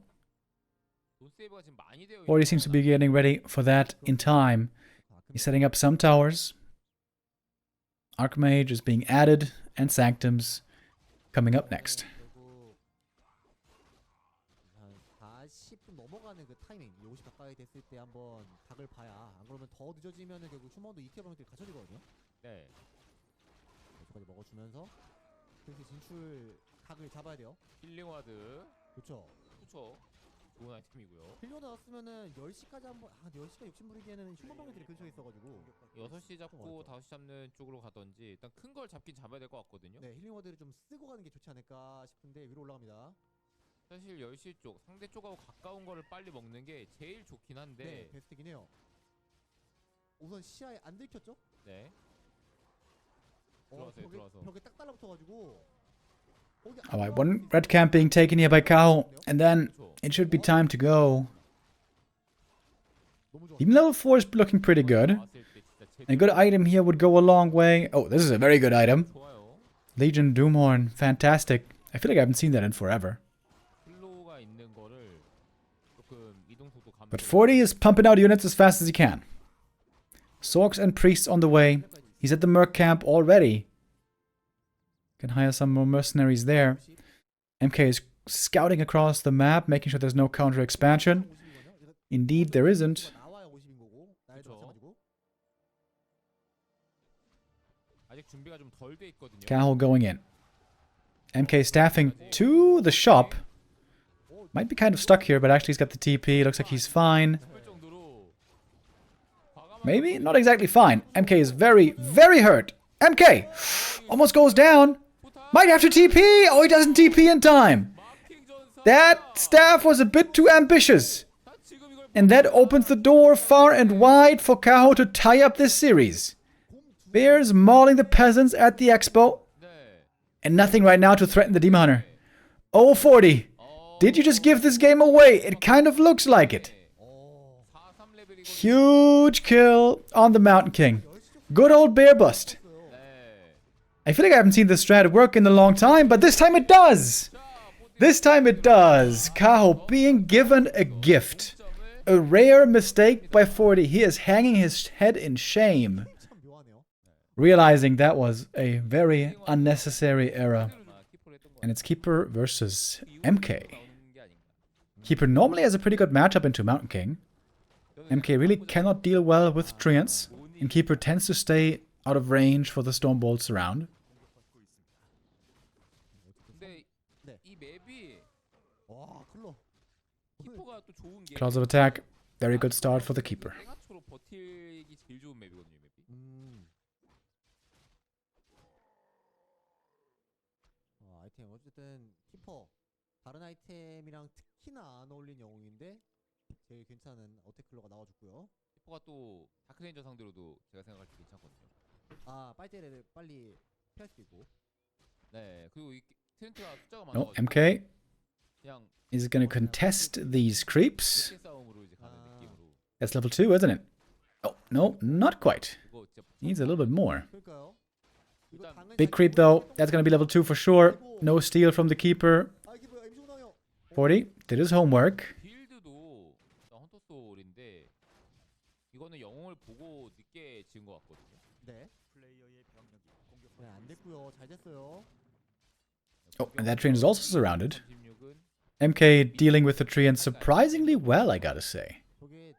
돈 세이브가 지금 많이 되어 Or he seems to be getting ready for that in time. He's setting up some towers. Archmage is being added, and Sanctums coming up next. 결국 한 40분 넘어가는 그 타이밍 50 가까이 됐을 때 한번 각을 봐야 안 그러면 더 늦어지면은 결국 휴먼도 이 티어 건물들이 갇혀지거든요. 네. 여기까지 먹어주면서 그래서 진출 각을 잡아야 돼요. 힐링 와드. 그렇죠. 그쵸. 좋은 아이템이고요. 필요 나왔으면은 10시까지 한번 10시까지 욕심 부리기에는 휴먼 병력들이 근처에 있어가지고 6시 잡고 5시 잡는 쪽으로 가던지 일단 큰 걸 잡긴 잡아야 될 것 같거든요. 네 힐링워드를 좀 쓰고 가는 게 좋지 않을까 싶은데 위로 올라갑니다. 사실 10시 쪽 상대 쪽하고 가까운 거를 빨리 먹는 게 제일 좋긴 네 한데 베스트긴 해요. 우선 시야에 안 들켰죠? 네. 들어와서요, 들어와서. 벽에 딱 달라붙어가지고 Alright, one red camp being taken here by Kaho, and then it should be time to go. 너무 좋아. Even level 4 is looking pretty good. 나왔을 때 진짜 A good item here would go a long way. Oh, this is a very good item. 좋아요. Legion Doomhorn, fantastic. I feel like I haven't seen that in forever. 플로우가 있는 거를 조금 이동 속도 감소. But 40 is pumping out units as fast as he can. Sorks and priests on the way. He's at the Merc camp already. Can hire some more mercenaries there. MK is scouting across the map, making sure there's no counter expansion. Indeed, there isn't. 나와야 50인 거고 나이도 그쵸. 마찬가지고. 아직 준비가 좀 덜 돼 있거든요. Kaho going in. MK staffing to the shop. Might be kind of stuck here, but actually he's got the TP. Looks like he's fine. 싶을 정도로 과감하게 Maybe not exactly fine. MK is very, very hurt. MK almost goes down. Might have to TP. Oh, he doesn't TP in time. 마킹 전사. That staff was a bit too ambitious. 다 지금 이걸 And that opens the door far and wide for Kaho to tie up this series. Bears mauling the peasants at the expo. 네. And nothing right now to threaten the Demon Hunter. Oh, 40. Did you just give this game away? It kind of looks like it. 43 레벨이거든요. Huge kill on the Mountain King. Good old bear bust. 네. I feel like I haven't seen this strat work in a long time, but this time it does. This time it does. Kaho being given a gift. A rare mistake by 40. He is hanging his head in shame. 참 묘하네요. realizing that was a very unnecessary error. And it's Keeper versus MK. Keeper normally has a pretty good matchup into Mountain King. MK really cannot deal well with Treants, and Keeper tends to stay out of range for the Storm Bolts around. Claws of attack, very good start for the Keeper. 아이템 어쨌든 키퍼 다른 아이템이랑 특히나 안 어울린 영웅인데 제일 괜찮은 어택클러가 나와줬고요. 키퍼가 또 다크레인저 상대로도 제가 생각할 때 괜찮거든요. 아 빨대를 빨리 피할 수도 있고. 네, 그리고 이 트렌트가 숫자가 Oh, 많아가지고 MK 그냥 is going to contest these creeps. 세 싸움으로 이제 가는 느낌으로. That's level 2, isn't it? Oh, no, not quite. 이거 진짜 Needs a little bit more. 그러니까요. 이거 일단 당연히 Big creep though, that's going to be level 2 for sure. No steal from the Keeper. 아 이게 뭐야 임시고 나요. 40 did his homework. 빌드도 헌터 소울인데 이거는 영웅을 보고 늦게 지은 것 같거든요. 네. 네, 안 됐고요. 잘 됐어요. Oh, and that train is also surrounded. 36은 MK dealing with the tree and surprisingly well, I gotta say. 저게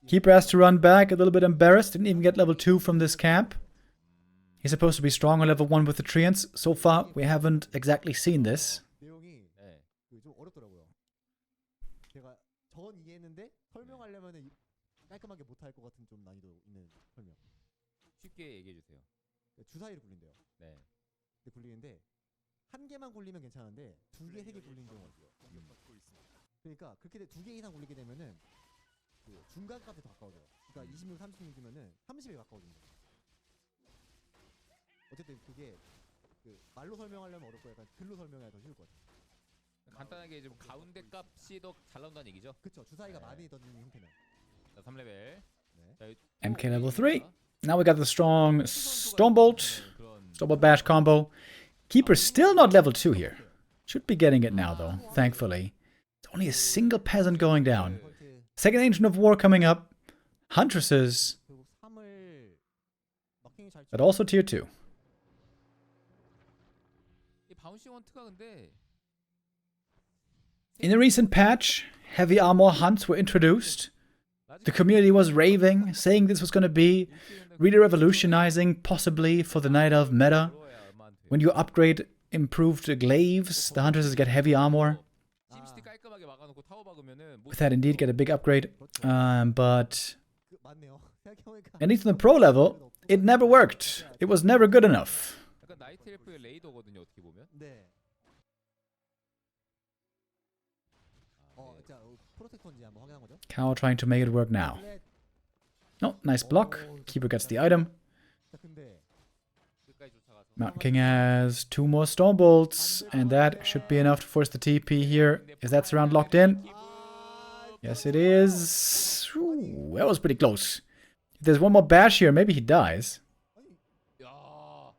Keeper has to run back, a little bit embarrassed. Didn't even get level 2 from this camp. He's supposed to be strong on level 1 with the treants. So far, we haven't exactly seen this. 내용이 네. 좀 어렵더라고요. 제가 전 이해했는데 설명하려면은 깔끔하게 못할 것 같은 좀 난이도 있는 설명. 쉽게 얘기해 주세요. 주사위를 굴린대요. 네. 근데 굴리는데 한 개만 굴리면 괜찮은데 두 개, 세 개 굴린 경우가 있어요. 그러니까 그렇게 두 개 이상 굴리게 되면은 그 중간 값에 더 가까워져요. 그러니까 26, 36이면은 30에 가까워집니다. 어쨌든 그게 그 말로 설명하려면 어렵고 약간 글로 설명해야 더 쉬울 것 같아요. 간단하게 좀 가운데 값이 더 잘 나온다는 얘기죠. 그쵸. 주사위가 네. 많이 던지는 형태는. 자, 3레벨. 네. MK level 3. Now we got the strong Stormbolt, Stormbolt Bash combo. Keeper's still not level 2 here. Should be getting it now though, thankfully. It's only a single peasant going down. Second Ancient of War coming up. Huntresses, 결국 3을 마킹이 잘 but also tier 2. 이 바운싱 헌트가 근데 In a recent patch, heavy armor hunts were introduced. The community was raving, saying this was going to be really revolutionizing, possibly for the Night Elf meta. When you upgrade improved glaives, the huntresses get heavy armor. 심시티 깔끔하게 막아놓고 타워 박으면은 With that, indeed, get a big upgrade. But 그, 맞네요. 생각해보니까 at least on the pro level, it never worked. It was never good enough. 약간 나이트 엘프의 레이더거든요. 어떻게 보면. 네. 자 프로텍터인지 한번 확인한 거죠. Kaho trying to make it work now. 블랙. Oh, nice block. Keeper gets the item. 자 근데 끝까지 쫓아가서. Mountain King has 2 more Stormbolts, and that should be enough to force the TP here. Is that surround locked in? Yes, it is. Ooh, that was pretty close. If there's one more bash here, maybe he dies. 야,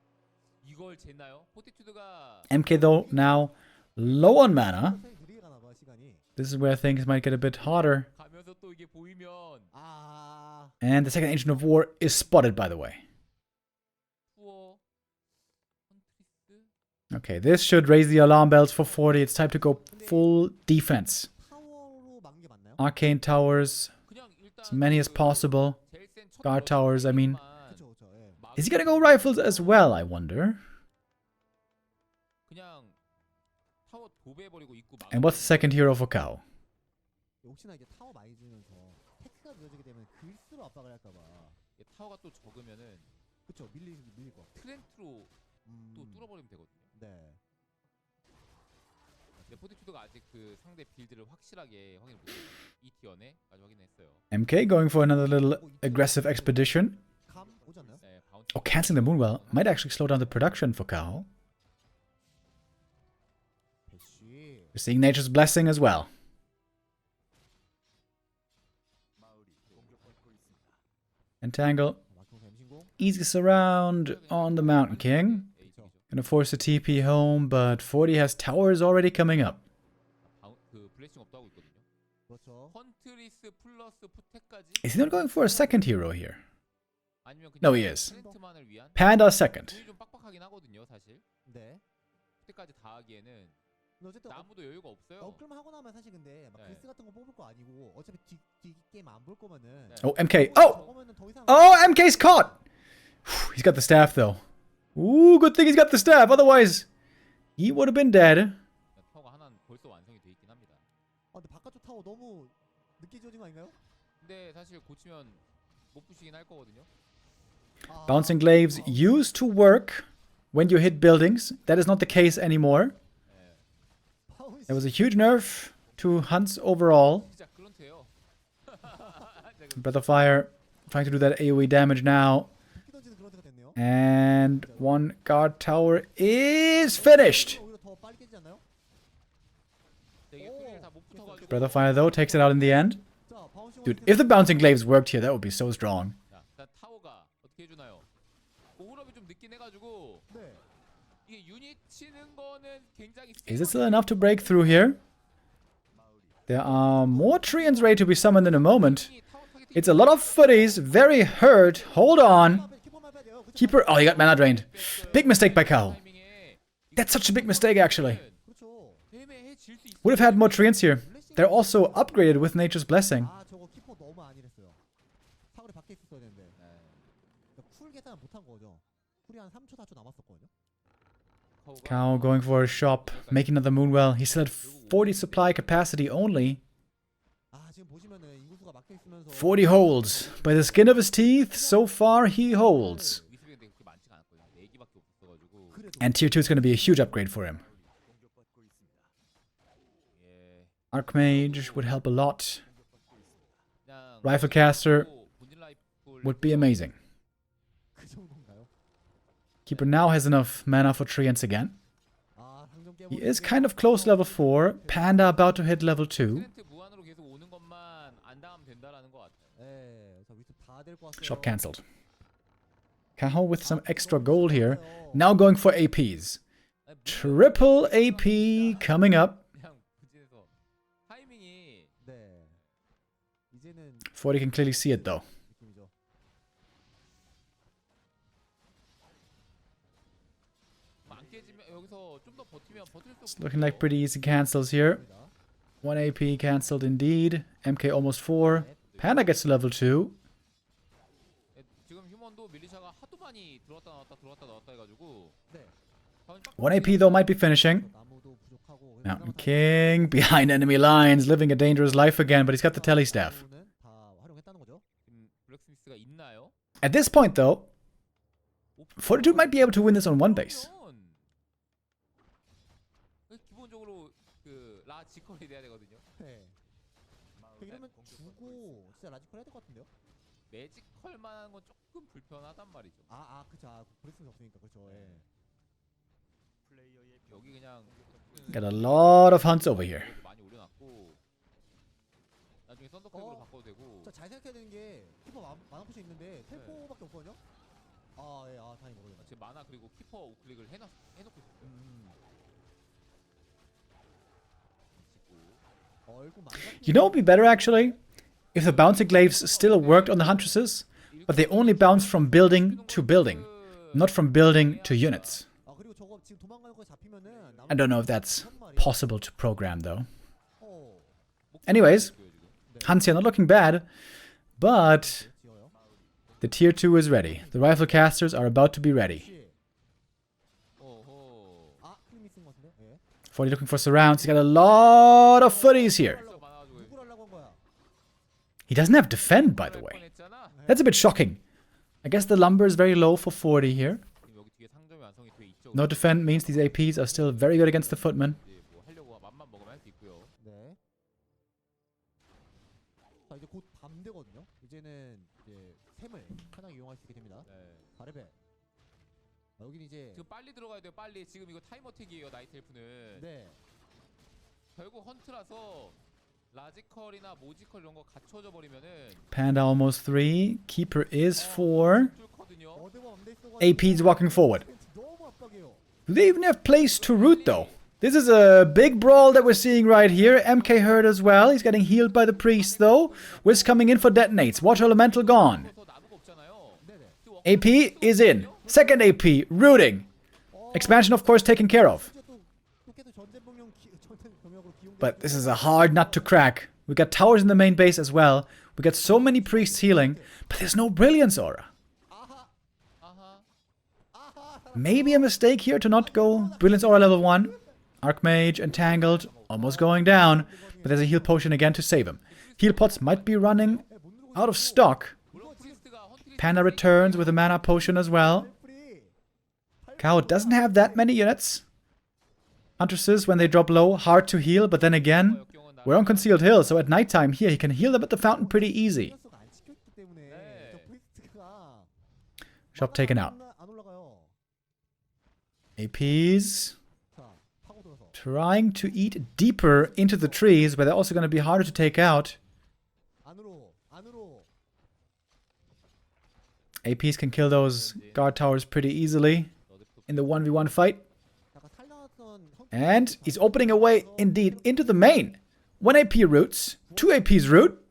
이걸 쟀나요? 포티튜드가 MK, though, now low on mana. 굉장히 느리게 가나 봐 시간이. This is where things might get a bit harder. 가면서 또 이게 보이면 아. And the second Ancient of War is spotted, by the way. 투어 헌트리스 Okay, this should raise the alarm bells for 40. It's time to go full defense. 타워로 막는 게 맞나요? Arcane towers, 그냥 일단 as many as possible. 제일 센 첫 Guard towers, I mean. 그쵸 그쵸. 예. Is he gonna go rifles as well, I wonder? 그냥 타워 도배해버리고 입구 막. And what's the second hero for Kaho? 혹시나 이제 타워 많이 지면서 테크가 늦어지게 되면 글스로 압박을 할까봐. 타워가 또 적으면은 그쵸 밀릴 거. 트렌트로 또 뚫어버리면 되거든요. 네. 근데 포티튜드가 아직 그 상대 빌드를 확실하게 확인 못해요. 이 티어네 아직 확인했어요. MK going for another little aggressive expedition. 감 오지 않나요? 네, 바운티. Oh, canceling the Moonwell might actually slow down the production for Kaho. 배쉬. We're seeing Nature's Blessing as well. Entangle. 마크로사 임신공. Easy surround on the Mountain King. Gonna force a TP home, but 40 has towers already coming up. 그 블레싱 업도 하고 있거든요. 그렇죠. 헌트리스 플러스 푸테까지. Is he not going for a second hero here? 아니면 그냥 No, he is. 트렌트만을 위한 Panda second. 돈이 좀 빡빡하긴 하거든요, 사실. 네. 그때까지 다 하기에는 근데 어쨌든 나무도 여유가 없어요. 업글만 하고 나면 사실 근데 막 네. 글스 같은 거 뽑을 거 아니고 어차피 뒤 게임 안 볼 거면은. 네. Oh, MK. Oh! 저거면은 더 이상 Oh, MK's caught! Whew, he's got the staff, though. Ooh, good thing he's got the staff. Otherwise, he would have been dead. 타워가 하나는 벌써 완성이 돼 있긴 합니다. 근데 바깥쪽 타워 너무 늦게 지어진 거 아닌가요? 근데 사실 고치면 못 부시긴 할 거거든요. Bouncing glaives used to work when you hit buildings. That is not the case anymore. There was a huge nerf to hunts overall. 진짜 클런트예요. Breath of Fire trying to do that AoE damage now. 늦게 던지는 그런 데가 됐네요. And one guard tower is finished. 오히려 더 빨리 깨지지 않나요? 되게 크기를 다 못 붙어가지고. Breath of Fire, though, takes it out in the end. 자, 바운싱 Dude, if the bouncing glaives worked here, that would be so strong. 자, 타워가 어떻게 해주나요? 호흡이 좀 늦긴 해가지고 네. 이게 유닛 치는 거는 굉장히. Is it still enough to break through here? There are more treants ready to be summoned in a moment. It's a lot of footies, very hurt. Hold on. 키퍼만 빼야 돼요. 그쵸? Keeper. Oh, he got mana drained. Big mistake by Kaho. That's such a big mistake, actually. 그렇죠. Would have had more treants here. They're also upgraded with Nature's Blessing. 아, 저거 키퍼 너무 안일했어요. 사거리 밖에 있었어야 되는데. 그러니까 쿨 계산을 못한 거죠. 쿨이 한 3초 4초 남았었거든요. Kaho going for a shop, making another Moonwell. He still had 40 supply capacity only. 아, 지금 보시면은 인구수가 막혀 있으면서 40 holds. By the skin of his teeth, so far he holds. And tier 2 is going to be a huge upgrade for him. Archmage would help a lot. Riflecaster would be amazing. 그 정도인가요? Keeper now has enough mana for treants again. 아, 당점 깨 He is kind of close level 4. Panda about to hit level 2. 무한으로 계속 오는 것만 안 당하면 된다라는 것 같아요. 예. 자, 위쪽 다 될 것 같아요. Shop cancelled. Kaho with some extra gold here. Now going for APs. Triple AP coming up. 그냥 부진해서 타이밍이 네. 이제는 40 can clearly see it though. 느낌이죠. 안 깨지면 여기서 좀 더 버티면 버틸 수 It's looking like pretty easy cancels here. 1 AP cancelled indeed. MK almost 4. Panda gets to level 2. 지금 휴먼도 밀리샤가 하도 많이 들어왔다 나왔다 해가지고 네. 1 AP though might be finishing. 나무도 부족하고 Mountain King behind enemy lines, living a dangerous life again, but he's got the tele staff. 다 활용했다는 거죠. 블랙스미스가 있나요? At this point though, Fortitude might be able to win this on one base. 기본적으로 그 라지컬이 돼야 되거든요. 네. 이러면 주고 진짜 라지컬 해야 될 것 같은데요? 매지컬만한 건 조금 불편하단 말이죠. 그쵸. 브레스는 없으니까 그쵸. 예. 여기 그냥 Got a lot of hunts over here. 많이 올려놨고 나중에 썬더클랩으로 바꿔도 되고. 자, 잘 생각해야 되는 게 키퍼 만화 포션 있는데 텔포밖에 없거든요. 다행히 모르겠다. 지금 만화 그리고 키퍼 우클릭을 해놓고 있어요. You know what would be better actually? If the bouncing glaives still worked on the huntresses, but they only bounce from building to building, not from building to units. 그리고 저거 지금 도망가는 거 잡히면은 I don't know if that's possible to program though. Anyways, hunts here not looking bad, but the tier 2 is ready. The rifle casters are about to be ready. 40 looking for surrounds. He's got a lot of footies here. He doesn't have defend, by the way. That's a bit shocking. I guess the lumber is very low for 40 here. No defend means these APs are still very good against the footmen. 자, 이제 곧 밤 되거든요. 이제는 이제 샘을 편하게 이용할 수 있게 됩니다. 바레베. 여긴 이제 지금 빨리 들어가야 돼요. 빨리. 지금 이거 타임어택이에요. 나이트 엘프는. 네. 결국 헌트라서 라지컬이나 모지컬 이런 거 갖춰져 버리면은 Panda almost 3. Keeper is 4. 뚫거든요. 어드버 안 돼 있어가지고 APs walking forward. 너무 압박이에요. Do they even have place to root though? This is a big brawl that we're seeing right here. MK hurt as well. He's getting healed by the priest though. Wiz coming in for detonates. Water elemental gone. 나무가 없잖아요. AP is in. Second AP, rooting. Expansion, of course, taken care of. But this is a hard nut to crack. We got towers in the main base as well. We got so many priests healing, but there's no Brilliance Aura. Maybe a mistake here to not go Brilliance Aura level 1. Archmage, Entangled, almost going down. But there's a heal potion again to save him. Heal pots might be running out of stock. Panda returns with a mana potion as well. Kaho doesn't have that many units. Huntresses, when they drop low, hard to heal. But then again, we're on Concealed Hill. So at nighttime here, he can heal them at the fountain pretty easy. Shop taken out. APs trying to eat deeper into the trees, where they're also going to be harder to take out. APs can kill those guard towers pretty easily in the 1v1 fight. And he's opening a way, indeed, into the main. 1 AP roots, 2 APs root.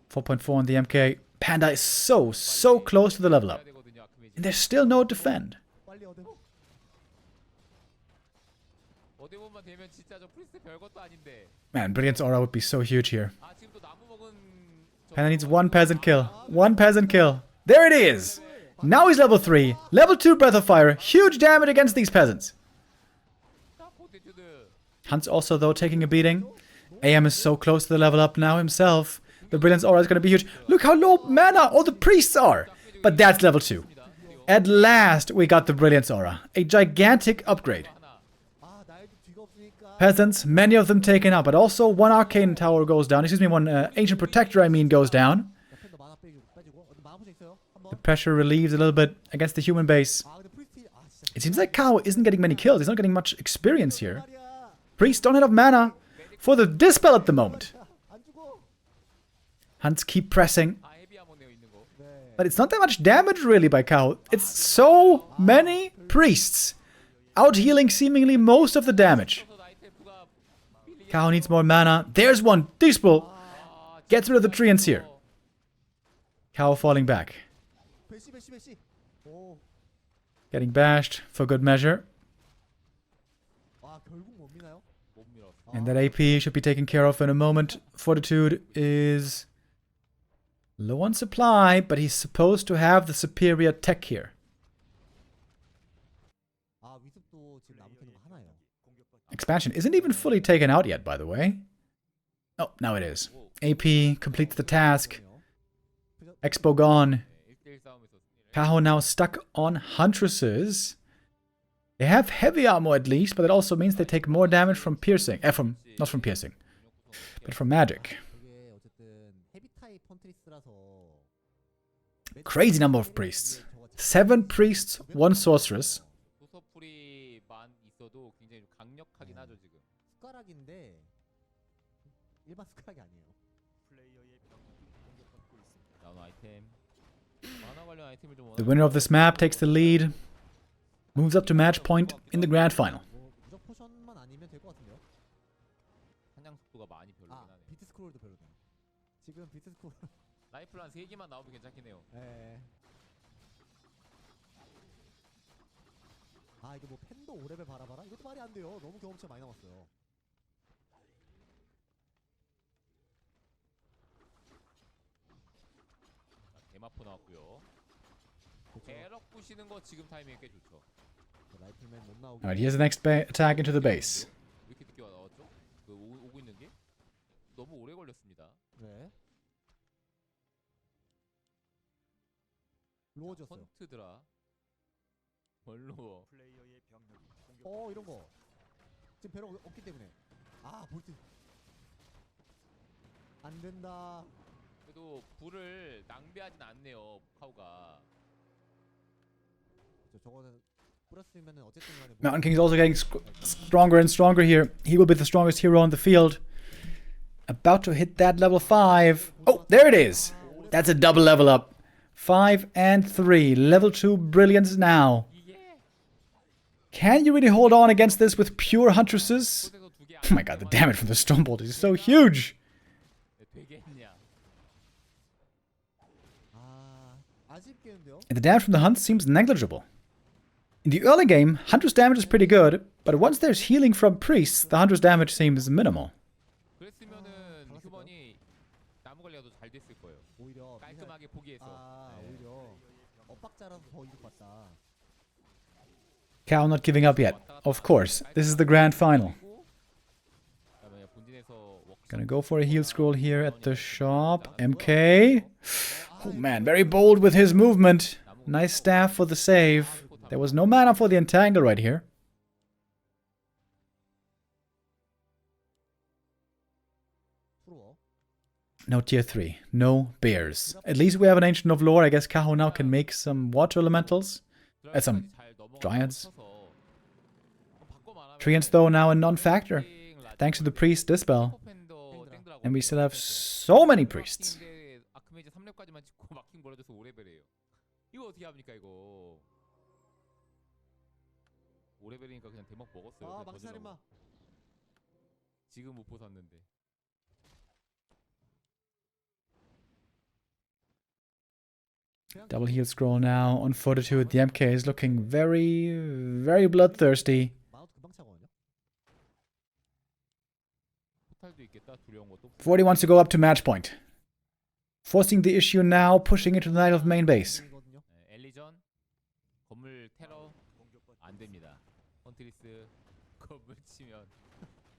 4.4 on the MK. Panda is so close to the level up. And there's still no defend. Man, Brilliance Aura would be so huge here. Panda needs 1 peasant kill. 1 peasant kill. There it is! Now he's level 3. Level 2 Breath of Fire. Huge damage against these peasants. Hunt's also, though, taking a beating. AM is so close to the level up now himself. The Brilliance Aura is going to be huge. Look how low mana all the priests are. But that's level 2. At last, we got the Brilliance Aura. A gigantic upgrade. Peasants, many of them taken out, but also 1 Arcane Tower goes down. Excuse me, 1 Ancient Protector, goes down. The pressure relieves a little bit against the human base. It seems like Kaho isn't getting many kills. He's not getting much experience here. Priests don't have enough mana for the Dispel at the moment. Hunts keep pressing. But it's not that much damage, really, by Kaho. It's so many priests out-healing seemingly most of the damage. Kaho needs more mana. There's one. Dispel gets rid of the treants here. Kaho falling back. Getting bashed for good measure. And that AP should be taken care of in a moment. Fortitude is low on supply, but he's supposed to have the superior tech here. Expansion isn't even fully taken out yet, by the way. Oh, now it is. AP completes the task. Expo gone. Kaho now stuck on Huntresses. They have heavy armor at least, but it also means they take more damage from piercing. Not from piercing, but from magic. Crazy number of priests. 7 priests, 1 sorceress. The winner of this map takes the lead. Moves up to match point in the grand final. 이거 뭐 팬도 5레벨 바라봐라? 이것도 말이 안 돼요. 너무 경험치가 많이 남았어요. 대마포 나왔고요. 에럭 부시는 거 지금 타이밍이 꽤 좋죠. 라이플맨 못 나오게. Alright, here's the next attack into the base. 왜 이렇게 늦게 나왔죠? 그 오고 있는 게 너무 오래 걸렸습니다. 네. 로어졌어요. 헌트드라. 멀로. 이런 거. 지금 배로 없기 때문에. 볼트. 안 된다. 그래도 불을 낭비하진 않네요. 카우가. 저거는 뿌렸으면은 어쨌든 간에 Mountain King is also getting stronger and stronger here. He will be the strongest hero on the field. About to hit that level 5. Oh, there it is. That's a double level up. 5 and 3. Level 2 brilliance now. Can you really hold on against this with pure Huntresses? Oh my god, the damage from the Stormbolt is so huge. 죽겠는데요? And the damage from the Hunt seems negligible. In the early game, Hunter's damage is pretty good, but once there's healing from priests, the Hunter's damage seems minimal. 그랬으면은 휴먼이 나무 관리가 더 잘 됐을 거예요. 오히려 깔끔하게 포기해서. 네. 오히려 엇박자라서 더 이득 봤다. Kaho not giving up yet. Of course, this is the grand final. 그다음에 본진에서 Gonna go for a heal scroll here at the shop. MK. Oh man, very bold with his movement. Nice staff for the save. There was no mana for the entangle right here. 부러워. No tier 3. No bears. At least we have an Ancient of Lore. I guess Kaho now can make some water elementals. Some giants. Treants though now a non-factor. Thanks to the priest dispel. And we still have so many priests. 아크메이지 3렙까지만 찍고 마킹 벌어져서 5레벨이에요. 이거 어떻게 합니까 이거? 5레벨이니까 그냥 대박 먹었어요. 아, 그냥 막지 던지라고. 살인마. 지금 못 벗었는데. Double heal scroll now on Fortitude. The MK is looking very, very bloodthirsty. 마우스 금방 차거든요. 포탈도 있겠다. 두려운 것도. 40 wants to go up to match point. Forcing the issue now, pushing into the night of main base. 이거든요. 엘리전 건물 테러 안 됩니다. 헌트리스 건물 치면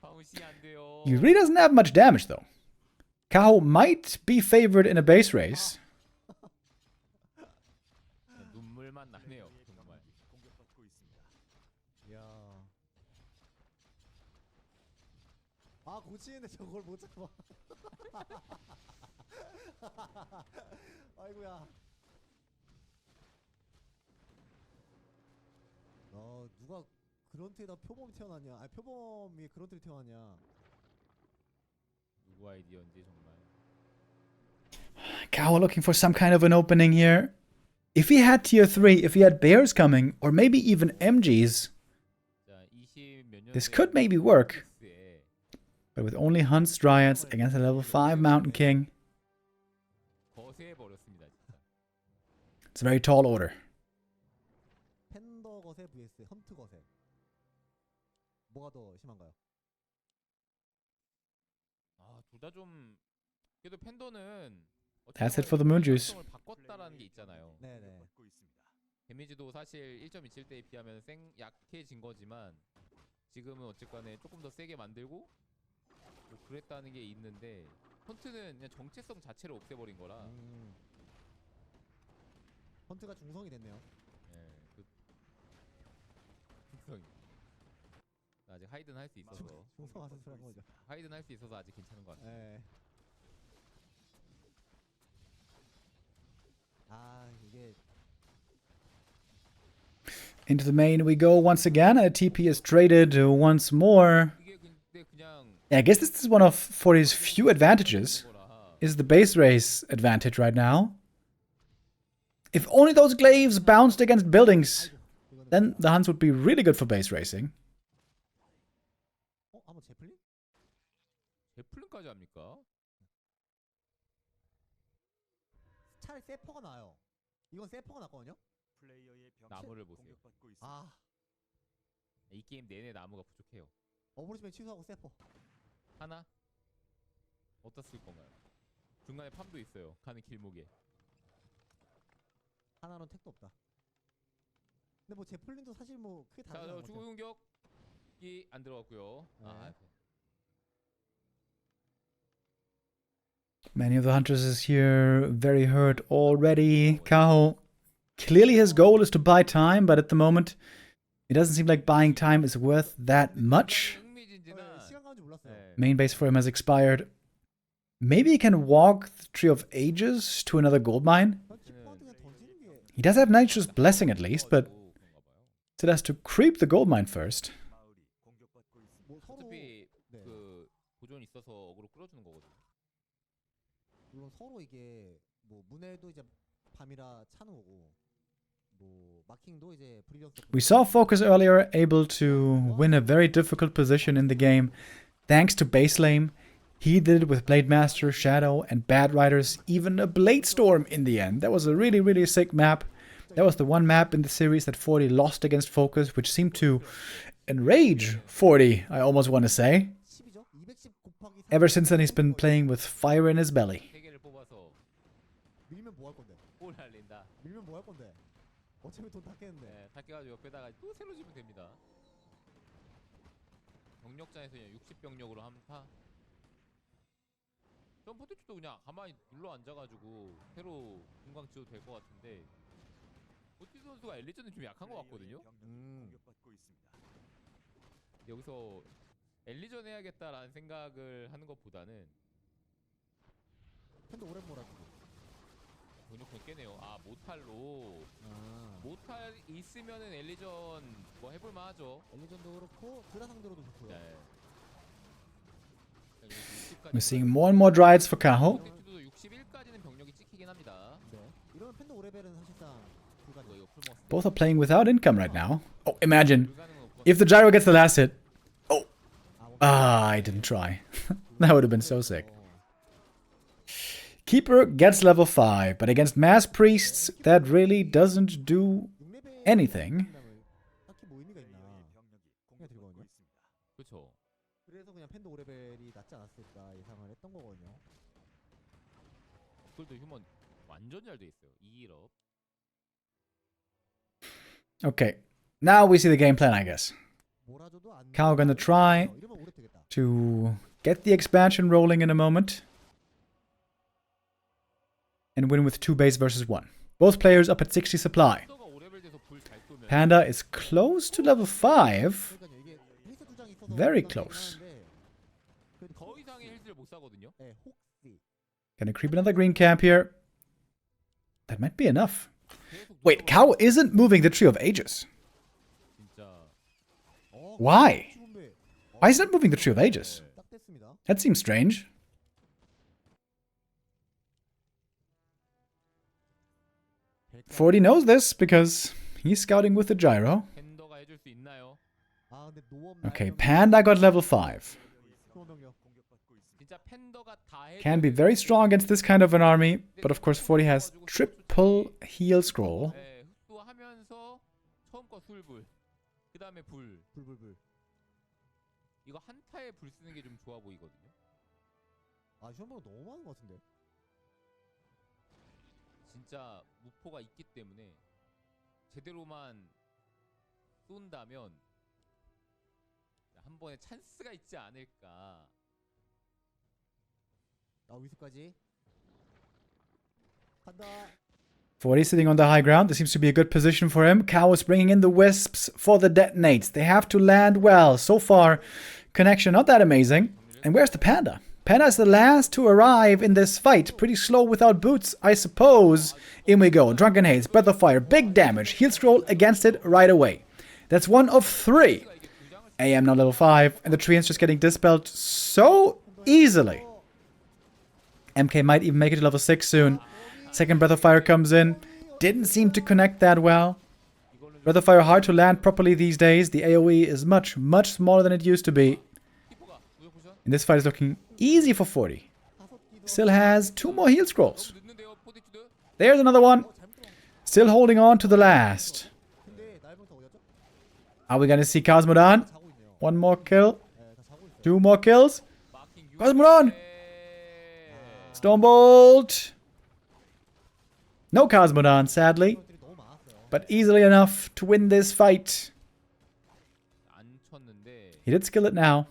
파운시 안 돼요. He really doesn't have much damage though. Kaho might be favored in a base race. 눈물만 나네요. 정말. 이야. 아, 고치는데 저걸 못 잡아. 아이고야. 누가 그런트에다 표범 태어났냐? 아, 표범이 그런트를 태어났냐? 누구 아이디어인지 정말. Kaho looking for some kind of an opening here. If he had tier 3, if he had bears coming, or maybe even MGs, 자, 20몇 년 this could maybe work. But with only Hunts Dryads against a level 5 Mountain King, 거세해 버렸습니다, 진짜. it's a very tall order. 팬더 거세 vs 헌트 거세. 뭐가 더 심한가요? 아, 둘 다 좀 그래도 팬더는 That's it for the Moon Juice. 을 바꿨다라는 게 있잖아요. 네네. 데미지도 사실 1.27대에 비하면 약해진 거지만 지금은 어쨌거나 조금 더 세게 만들고 뭐 그랬다는 게 있는데 헌트는 그냥 정체성 자체를 없애버린 거라. 헌트가 중성이 됐네요. 예, 그 특성이. 아직 하이든 할 수 있어서. 중성 아세스라는 거죠. 하이든 할 수 있어서 아직 괜찮은 것 같아요. 예. 아, 이게 Into the main we go once again. A TP is traded once more. 이게 근데 그냥 Yeah, I guess this is one of 40's few advantages. 거라. Is the base race advantage right now. If only those glaives bounced against buildings, 이거는 then the Hunts would be really good for base racing. 한번 제플린? 제플린까지 합니까? 차라리 세퍼가 나아요. 이건 세퍼가 낫거든요. 나무를 보세요. 아, 이 게임 내내 나무가 부족해요. 어브리스맨 취소하고 세퍼. 하나? 어디다 쓸 건가요? 중간에 팜도 있어요. 가는 길목에. 하나는 택도 없다. 근데 뭐 제플린도 사실 뭐 크게 자, 다르지 저 않은 것 주고 같아요. 공격이 안 들어갔고요. 아, 네. Many of the hunters is here very hurt already. Kaho, clearly his goal is to buy time, but at the moment, it doesn't seem like buying time is worth that much. 흥미진진한 시간 가는 줄 몰랐어요. 네. Main base for him has expired. Maybe he can walk the Tree of Ages to another gold mine. 키퍼한테 그냥 던지는 게 He does have Nature's Blessing at least, but 그런가 봐요. still has to creep the gold mine first. 뭐 서로 어차피 네. 그 보존 있어서 어그로 끌어주는 거거든요. 물론 서로 이게 뭐 문에도 이제 밤이라 차는 거고 뭐 마킹도 이제 브리리언스 We saw Focus earlier able to win a very difficult position in the game thanks to base lane. He did it with Blade Master, Shadow, and Bad Riders, even a Blade Storm in the end. That was a really, really sick map. That was the one map in the series that 40 lost against Focus, which seemed to enrage 40, I almost want to say. 10이죠? 210 곱하기 3. Ever since then, he's been playing with fire in his belly. 세 개를 뽑아서 밀면 뭐 할 건데? 볼 날린다. 밀면 뭐 할 건데? 어차피 돈 다 깼는데. 네, 다 깨가지고 옆에다가 또 새로 지면 됩니다. 병력장에서 그냥 60병력으로 한타. 전 포티튜도 그냥 가만히 눌러 앉아가지고 새로 공강 지어도 될 것 같은데 포티튜 선수가 엘리전은 좀 약한 것 같거든요. 여기서 엘리전 해야겠다라는 생각을 하는 것보다는 팬도 오랜 몰아주고. 병력권 깨네요. 아 모탈로 아. 모탈 있으면은 엘리전 뭐 해볼만 하죠. 엘리전도 그렇고 드라 상대로도 좋고요. 네. We're seeing more and more Dryads for Kaho. 포티튜도 61까지는 병력이 찍히긴 합니다. 네. 이러면 팬도 오레벨은 사실상 불가능. 이거 풀머스. Both are playing without income right now. Oh, imagine if the gyro gets the last hit. Oh, I didn't try. That would have been so sick. Keeper gets level 5, but against Mass Priests, that really doesn't do anything. 딱히 뭐 의미가 있나? 그냥 들거든요. 그렇죠. 그래서 그냥 팬도 오레벨이 낫지 않았을까 예상을 했던 거거든요. 그걸도 휴먼 완전 잘 돼 있어요. 2일업. Okay, now we see the game plan, I guess. 몰아줘도 안. Kaho gonna try 이러면 오래 되겠다. to get the expansion rolling in a moment. And win with 2 base versus 1. Both players up at 60 supply. 가 5레벨 돼서 불잘 쏘면 Panda is close to level 5. 그러니까요 이게 페이스 두 장 있어서 Very 불가능하긴 close. 하는데 그래도 더 이상의 힐들을 못 사거든요. 네, 혹시 Gonna creep another green camp here. That might be enough. 계속 Wait, Kaho isn't moving the Tree of Ages. 진짜 Why? 좋은데. Why is it moving the Tree of Ages? 딱 됐습니다. That seems strange. Forty knows this because he's scouting with the gyro. 팬더가 해줄 수 있나요? 아 근데 노업 Okay, Panda got level 5. 병력. 진짜 팬더가 다 해. Can be very strong against this kind of an army, but of course 40 has triple heal scroll. 네, 흡수하면서 처음 거 술불. 그다음에 불. 불불불. 이거 한타에 불 쓰는 게 좀 좋아 보이거든요. 아 슈퍼가 너무 많은 것 같은데. 진짜 무포가 있기 때문에 제대로만 쏜다면 한 번에 찬스가 있지 않을까. 아 위스까지. 간다. 40 sitting on the high ground. This seems to be a good position for him. Kaho is bringing in the wisps for the detonates. They have to land well. So far, connection not that amazing. And where's the Panda? Panda is the last to arrive in this fight. Pretty slow without boots, I suppose. In we go. Drunken Haze, Breath of Fire, big damage. Heal scroll against it right away. That's 1 of 3. AM now level 5. And the treant's just getting dispelled so easily. MK might even make it to level 6 soon. Second Breath of Fire comes in. Didn't seem to connect that well. Breath of Fire hard to land properly these days. The AoE is much, much smaller than it used to be. And this fight is looking easy for 40. Still has 2 more heal scrolls. 늦는데요, 포티튜드. There's another one. Still holding on to the last. 근데 날부터 어디였죠? Are we gonna see Cosmodon? 자고 있네요. 1 more kill. 네, 다 자고 있어요. 2 more kills. 마킹 Cosmodon! Stormbolt! No Cosmodon, sadly. 것들이 너무 많았어요. But easily enough to win this fight. 안 쳤는데 He did skill it now.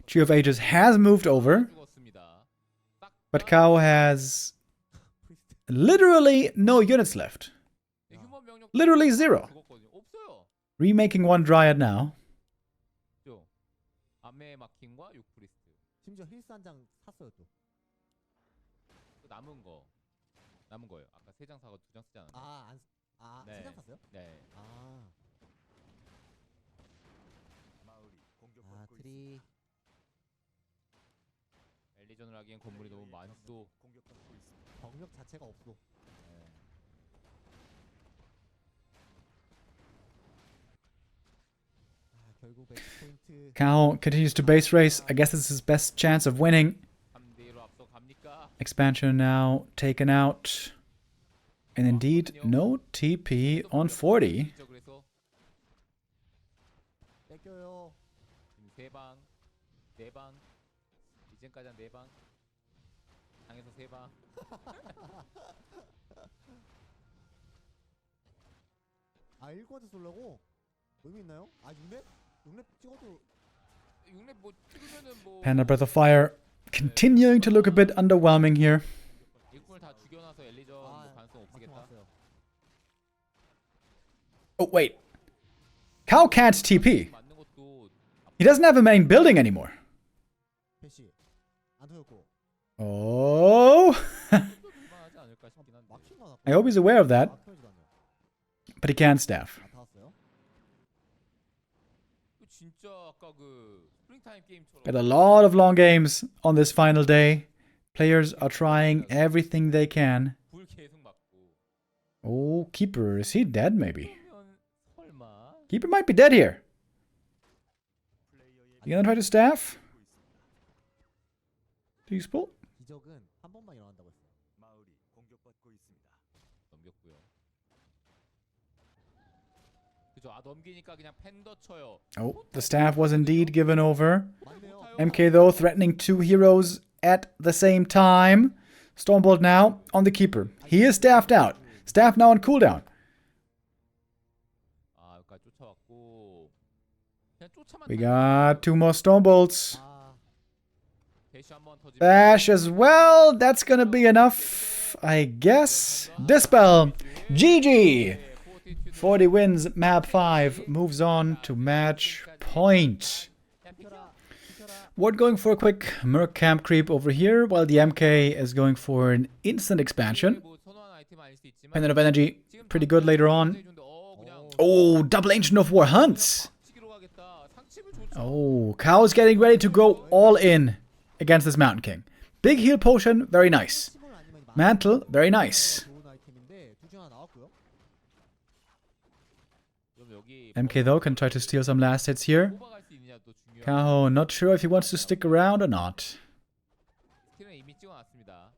Tree of Ages has moved over. 죽었습니다. 딱 But Kaho has literally no units left. 휴먼 병력 Literally 0. 죽었거든요. 없어요. Remaking 1 Dryad now. 죠. 암의 마킹과 6프리스트. 심지어 힐스 한 장 샀어요 또. 또 남은 거예요. 아까 3장 사고 2장 쓰지 않았나요? 세 장 네. 샀어요? 네. 트리. 엘리전을 하기엔 건물이 너무 많소. 병력 자체가 없어. 결국 매치 포인트 Kaho continues to base race. I guess this is his best chance of winning. 3대1로 앞서 갑니까? Expansion now taken out. And indeed, no TP on 40. 그래서 뺏겨요. 지금 3방, 4방, 이젠까지 한 4방, 당에서 3방. 아 1쿼드 쏠려고? 의미 있나요? 아 6렙? 6렙 찍어도 6렙 뭐 찍으면은 뭐 Panda Breath of Fire continuing to look a bit underwhelming here. 일꾼을 다 죽여놔서 엘리전 뭐 가능성 없겠다. 왔어요. Oh, wait. Kaho can't TP. 맞는 것도 He doesn't have a main building anymore. 패시 안 터졌고 Oh. 할만하지 않을까 싶긴 한데. 막힌 거 I hope he's aware of that, 막혀지도 않네요. but he can't staff. 아 닿았어요? 진짜 아까 그 스프링타임 게임처럼 Got a lot of long games on this final day. Players are trying everything they can. 불 계속 맞고. Oh, Keeper. Is he dead, maybe? 그러면 설마 Keeper might be dead here. You gonna try to staff? Do you pull? 기적은 한 번만 일어난다고 했어요. 넘겼고요. 그죠? 아 넘기니까 그냥 팬더 쳐요. Oh, the staff was indeed given over. 맞네요. MK, though, threatening two heroes at the same time. Stormbolt now on the Keeper. He is staffed out. Staff now on cooldown. 아 여기까지 쫓아왔고 그냥 쫓아만. We got two more Stormbolts. 아 대시 한번 터지면 Bash as well. That's gonna be enough, I guess. Dispel. GG. 40 wins. Map 5 moves on to match point. Ward going for a quick Merc camp creep over here, while the MK is going for an instant expansion. 뭐 선호하는 아이템 아닐 수 있지만 Pendant of Energy, pretty good later on. 그냥 Oh, double Ancient of War hunts. 치기로 가겠다. 상칩을 좋죠. Oh, Kao's getting ready to go all in against this Mountain King. Big heal potion, very nice. 팀을 아니면 Mantle, very nice. 좋은 아이템인데 둘 중 하나 나왔고요. 그럼 여기 MK, though, can try to steal some last hits here. 뽑아갈 수 있느냐도 중요한. Kaho, not sure if he wants to stick around or not. 스킬은 이미 찍어놨습니다.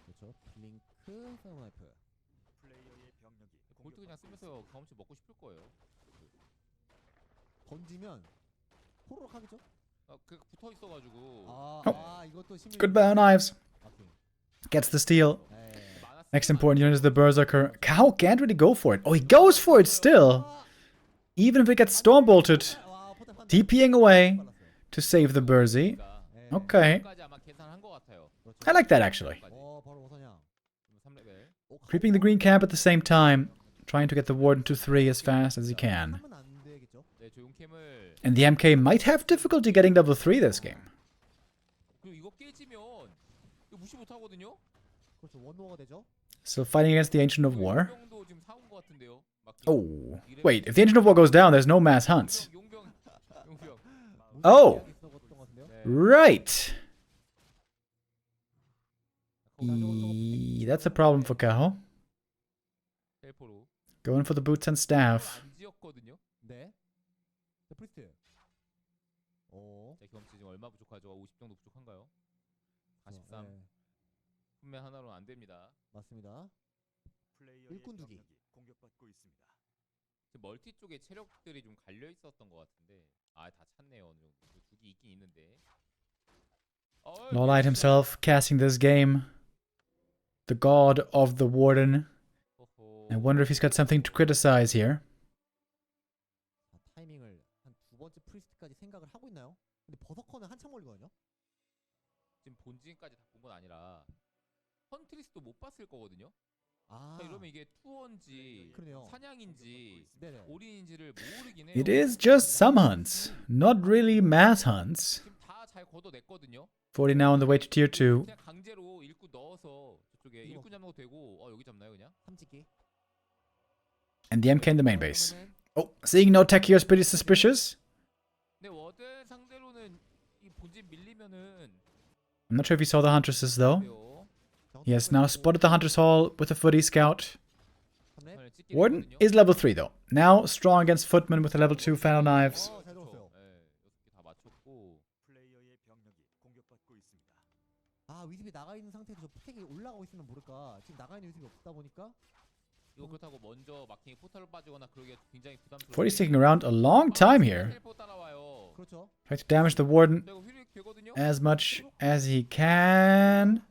그렇죠. 블링크 사이프. 골드 그냥 쓰면서 경험치 먹고 싶을 거예요. 던지면 호로록 하겠죠? 그 붙어 있어가지고. 이것도 시민. Good bow knives. 오케이. Gets the steal. 네. Next important unit is the Berserker. Kaho can't really go for it. Oh, he goes for it still. Even if it gets storm-bolted. 와, 포탑 한 TPing away 발랐어요. to save the Burzy. 네. Okay. 까지 아마 계산한 것 같아요. 그렇죠. I like that, actually. 바로 오선양. 3레벨. Creeping the green camp at the same time. Trying to get the Warden to 3 as fast as he can. 하면 안 되겠죠? 네, 조용캠을. And the MK might have difficulty getting level 3 this game. 그리고 이거 깨지면 이거 무시 못 하거든요. 그렇죠. 원노가 되죠. Still fighting against the Ancient of War. 용병도 지금 사온 것 같은데요. Oh. Wait, if the Ancient of War goes down, there's no mass hunts. 용병. Oh. 있었던 것 같은데요? 네. Right. That's a problem for Kaho. 텔포로. Going for the boots and staff. 안 지었거든요. 네. 자, 프리스트. 오. 자, 경험치 지금 얼마 부족하죠? 50 정도 부족한가요? 43. 네, 분명 하나로는 안 됩니다. 맞습니다. 일꾼 두기. 지금 멀티 쪽에 체력들이 좀 갈려 있었던 것 같은데, 다 찼네요. 어느 정도. 두기 있긴 있는데. Lolite himself casting this game. The god of the Warden. I wonder if he's got something to criticize here. 자, 타이밍을 한 두 번째 프리스트까지 생각을 하고 있나요? 근데 버서커는 한참 걸리거든요. 지금 본진까지 다 본 건 아니라 헌트리스도 못 봤을 거거든요. 아. 자, 이러면 이게 투어인지 그러네요. 사냥인지 네네. 올인인지를 모르긴 해요. It is just some hunts, not really mass hunts. 지금 다 잘 걷어냈거든요. 40 now on the way to tier 2. 그냥 강제로 일꾼 넣어서 저쪽에 일꾼 잡는 것도 되고, 여기 잡나요 그냥? 삼찍기. And the MK in the main base. Oh, seeing no tech here is pretty suspicious. 근데 워든 상대로는 이 본진 밀리면은 I'm not sure if he saw the Huntresses though. 돼요. He has now spotted the Hunter's Hall with a footy scout. 삼렙. Warden is level 3 though. Now strong against Footman with the level 2 Final Knives. 잘 들었어요. 위습이 나가 있는 상태에서 저 포텍이 올라가고 있으면 모를까. 지금 나가 있는 위습이 없다 보니까 이거 그렇다고 먼저 마킹이 포탈로 빠지거나 그러기에 굉장히 부담스러워. 40 sticking around a long time here. 그렇죠. Trying to damage the warden 이거 휘릭 되거든요. as much as he can.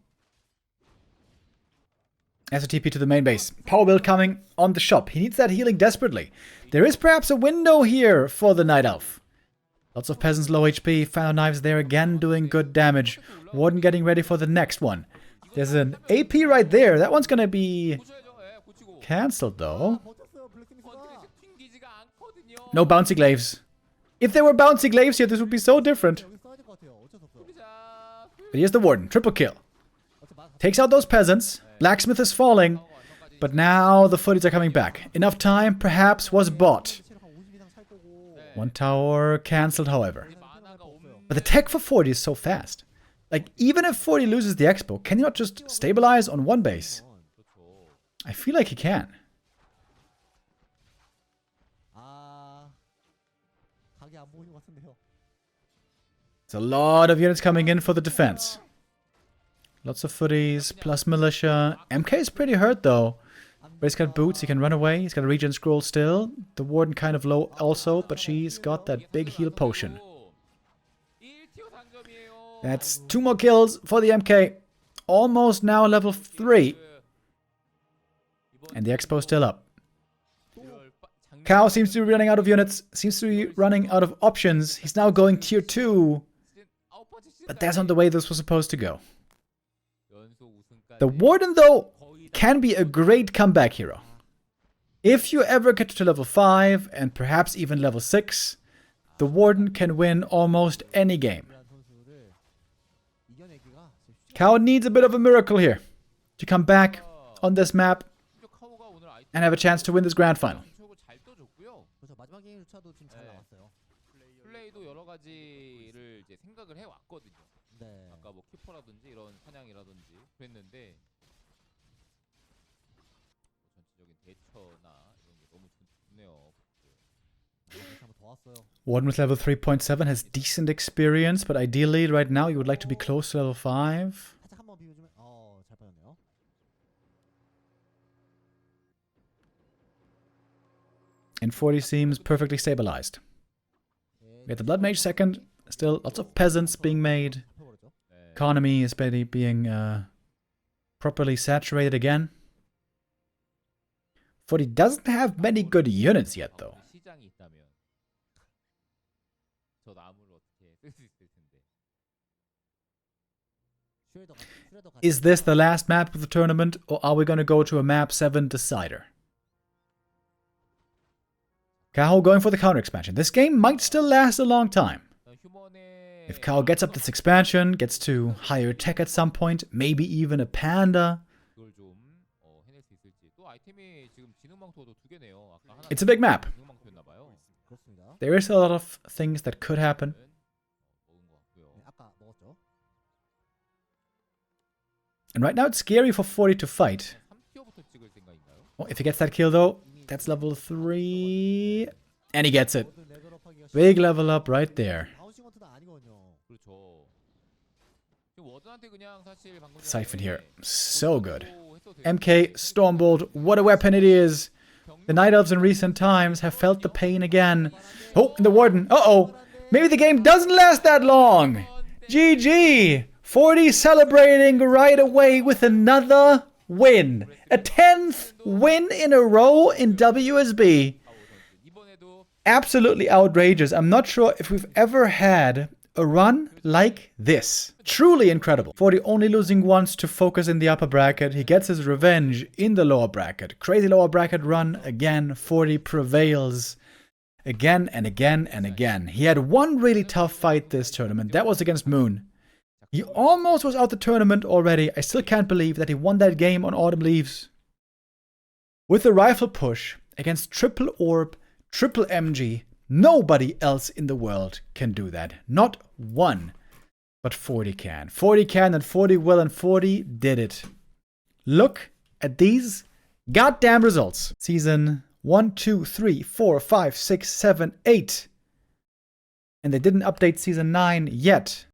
As a TP to the main base. Power build coming on the shop. He needs that healing desperately. There is perhaps a window here for the Night Elf. Lots of peasants low HP. Final Knives there again doing good damage. Warden getting ready for the next one. There's an AP right there. That one's gonna be cancelled though. 버텼어요. 블랙스미스가. 튕기지가 않거든요. No bouncy glaives. If there were bouncy glaives here, this would be so different. 여기 써야 될 것 같아요. 어쩔 수 없어요. 자, But here's the Warden. Triple kill. 어차피 Takes out those peasants. Blacksmith is falling. But now the footies are coming back. Enough time perhaps was bought. 체력 한 50 이상 찰 거고. One tower cancelled, however. 만화가 없는. But the tech for 40 is so fast. Like, even if 40 loses the expo, can he not just stabilize on one base? 그렇죠. I feel like he can. 아, 각이 안 보이는 것 같은데요. It's a lot of units coming in for the defense. Lots of footies, plus militia. MK is pretty hurt though. But he's got boots, he can run away. He's got a regen scroll still. The warden kind of low also, but she's got that big heal potion. That's 2 more kills for the MK. Almost now level 3. And the expo still up. Kaho seems to be running out of units. Seems to be running out of options. He's now going tier 2. But that's not the way this was supposed to go. The Warden, though, can be a great comeback hero. If you ever get to level 5, and perhaps even level 6, the Warden can win almost any game. Kaho needs a bit of a miracle here to come back on this map and have a chance to win this grand final. 그렇죠. 마지막 게임조차도 지금 잘 나왔어요. 플레이도 여러 가지를 이제 생각을 해 왔거든요. 네. 아까 뭐 키퍼라든지 이런 사냥이라든지 그랬는데 전체적인 대처나 이런 게 너무 좋네요. 한번 더 왔어요. Warden with level 3.7 has decent experience, but ideally right now you would like to be close to level 5. 살짝 한번 비벼주면 잘 빠졌네요. And 40 seems perfectly stabilized. We have the Blood Mage second. Still lots of peasants being made. 펴버렸죠. Economy is being properly saturated again. 40 doesn't have many good units yet though. 시장이 있다면 저 나무를 어떻게 쓸 수 있을 텐데. Is this the last map of the tournament, or are we going to go to a map 7 decider? Kaho going for the counter expansion. This game might still last a long time. If Kaho gets up this expansion, gets to higher tech at some point, maybe even a panda. 그걸 좀 해낼 수 있을지. 또 아이템이 지금 지능망토도 2개네요. 아까 하나 It's a big map. 지능망토였나 봐요. 그렇습니다. There is a lot of things that could happen. 먹은 것 같고요. 네, 아까 먹었죠. And right now it's scary for 40 to fight. 3티어부터 찍을 생각인가요? Oh, if he gets that kill though, that's level 3. And he gets it. Big level up right there. 바운싱원트도 아니거든요. 그렇죠. 지금 워든한테 그냥 사실 방금 전에 Siphon here. So good. 했어도 돼요. MK Stormbolt, what a weapon it is. The Night Elves in recent times have felt the pain again. Oh, and the Warden. Uh-oh. Maybe the game doesn't last that long. GG. 40 celebrating right away with another win. A 10th win in a row in WSB. 이번에도 Absolutely outrageous. I'm not sure if we've ever had a run like this. Truly incredible. 40 only losing once to focus in the upper bracket. He gets his revenge in the lower bracket. Crazy lower bracket run again. 40 prevails again and again and again. He had one really tough fight this tournament. That was against Moon. He almost was out the tournament already. I still can't believe that he won that game on Autumn Leaves. With the rifle push against triple orb, triple MG, nobody else in the world can do that. Not one. But 40 can. 40 can and 40 will, and 40 did it. Look at these goddamn results. Season 1, 2, 3, 4, 5, 6, 7, 8. And they didn't update Season 9 yet.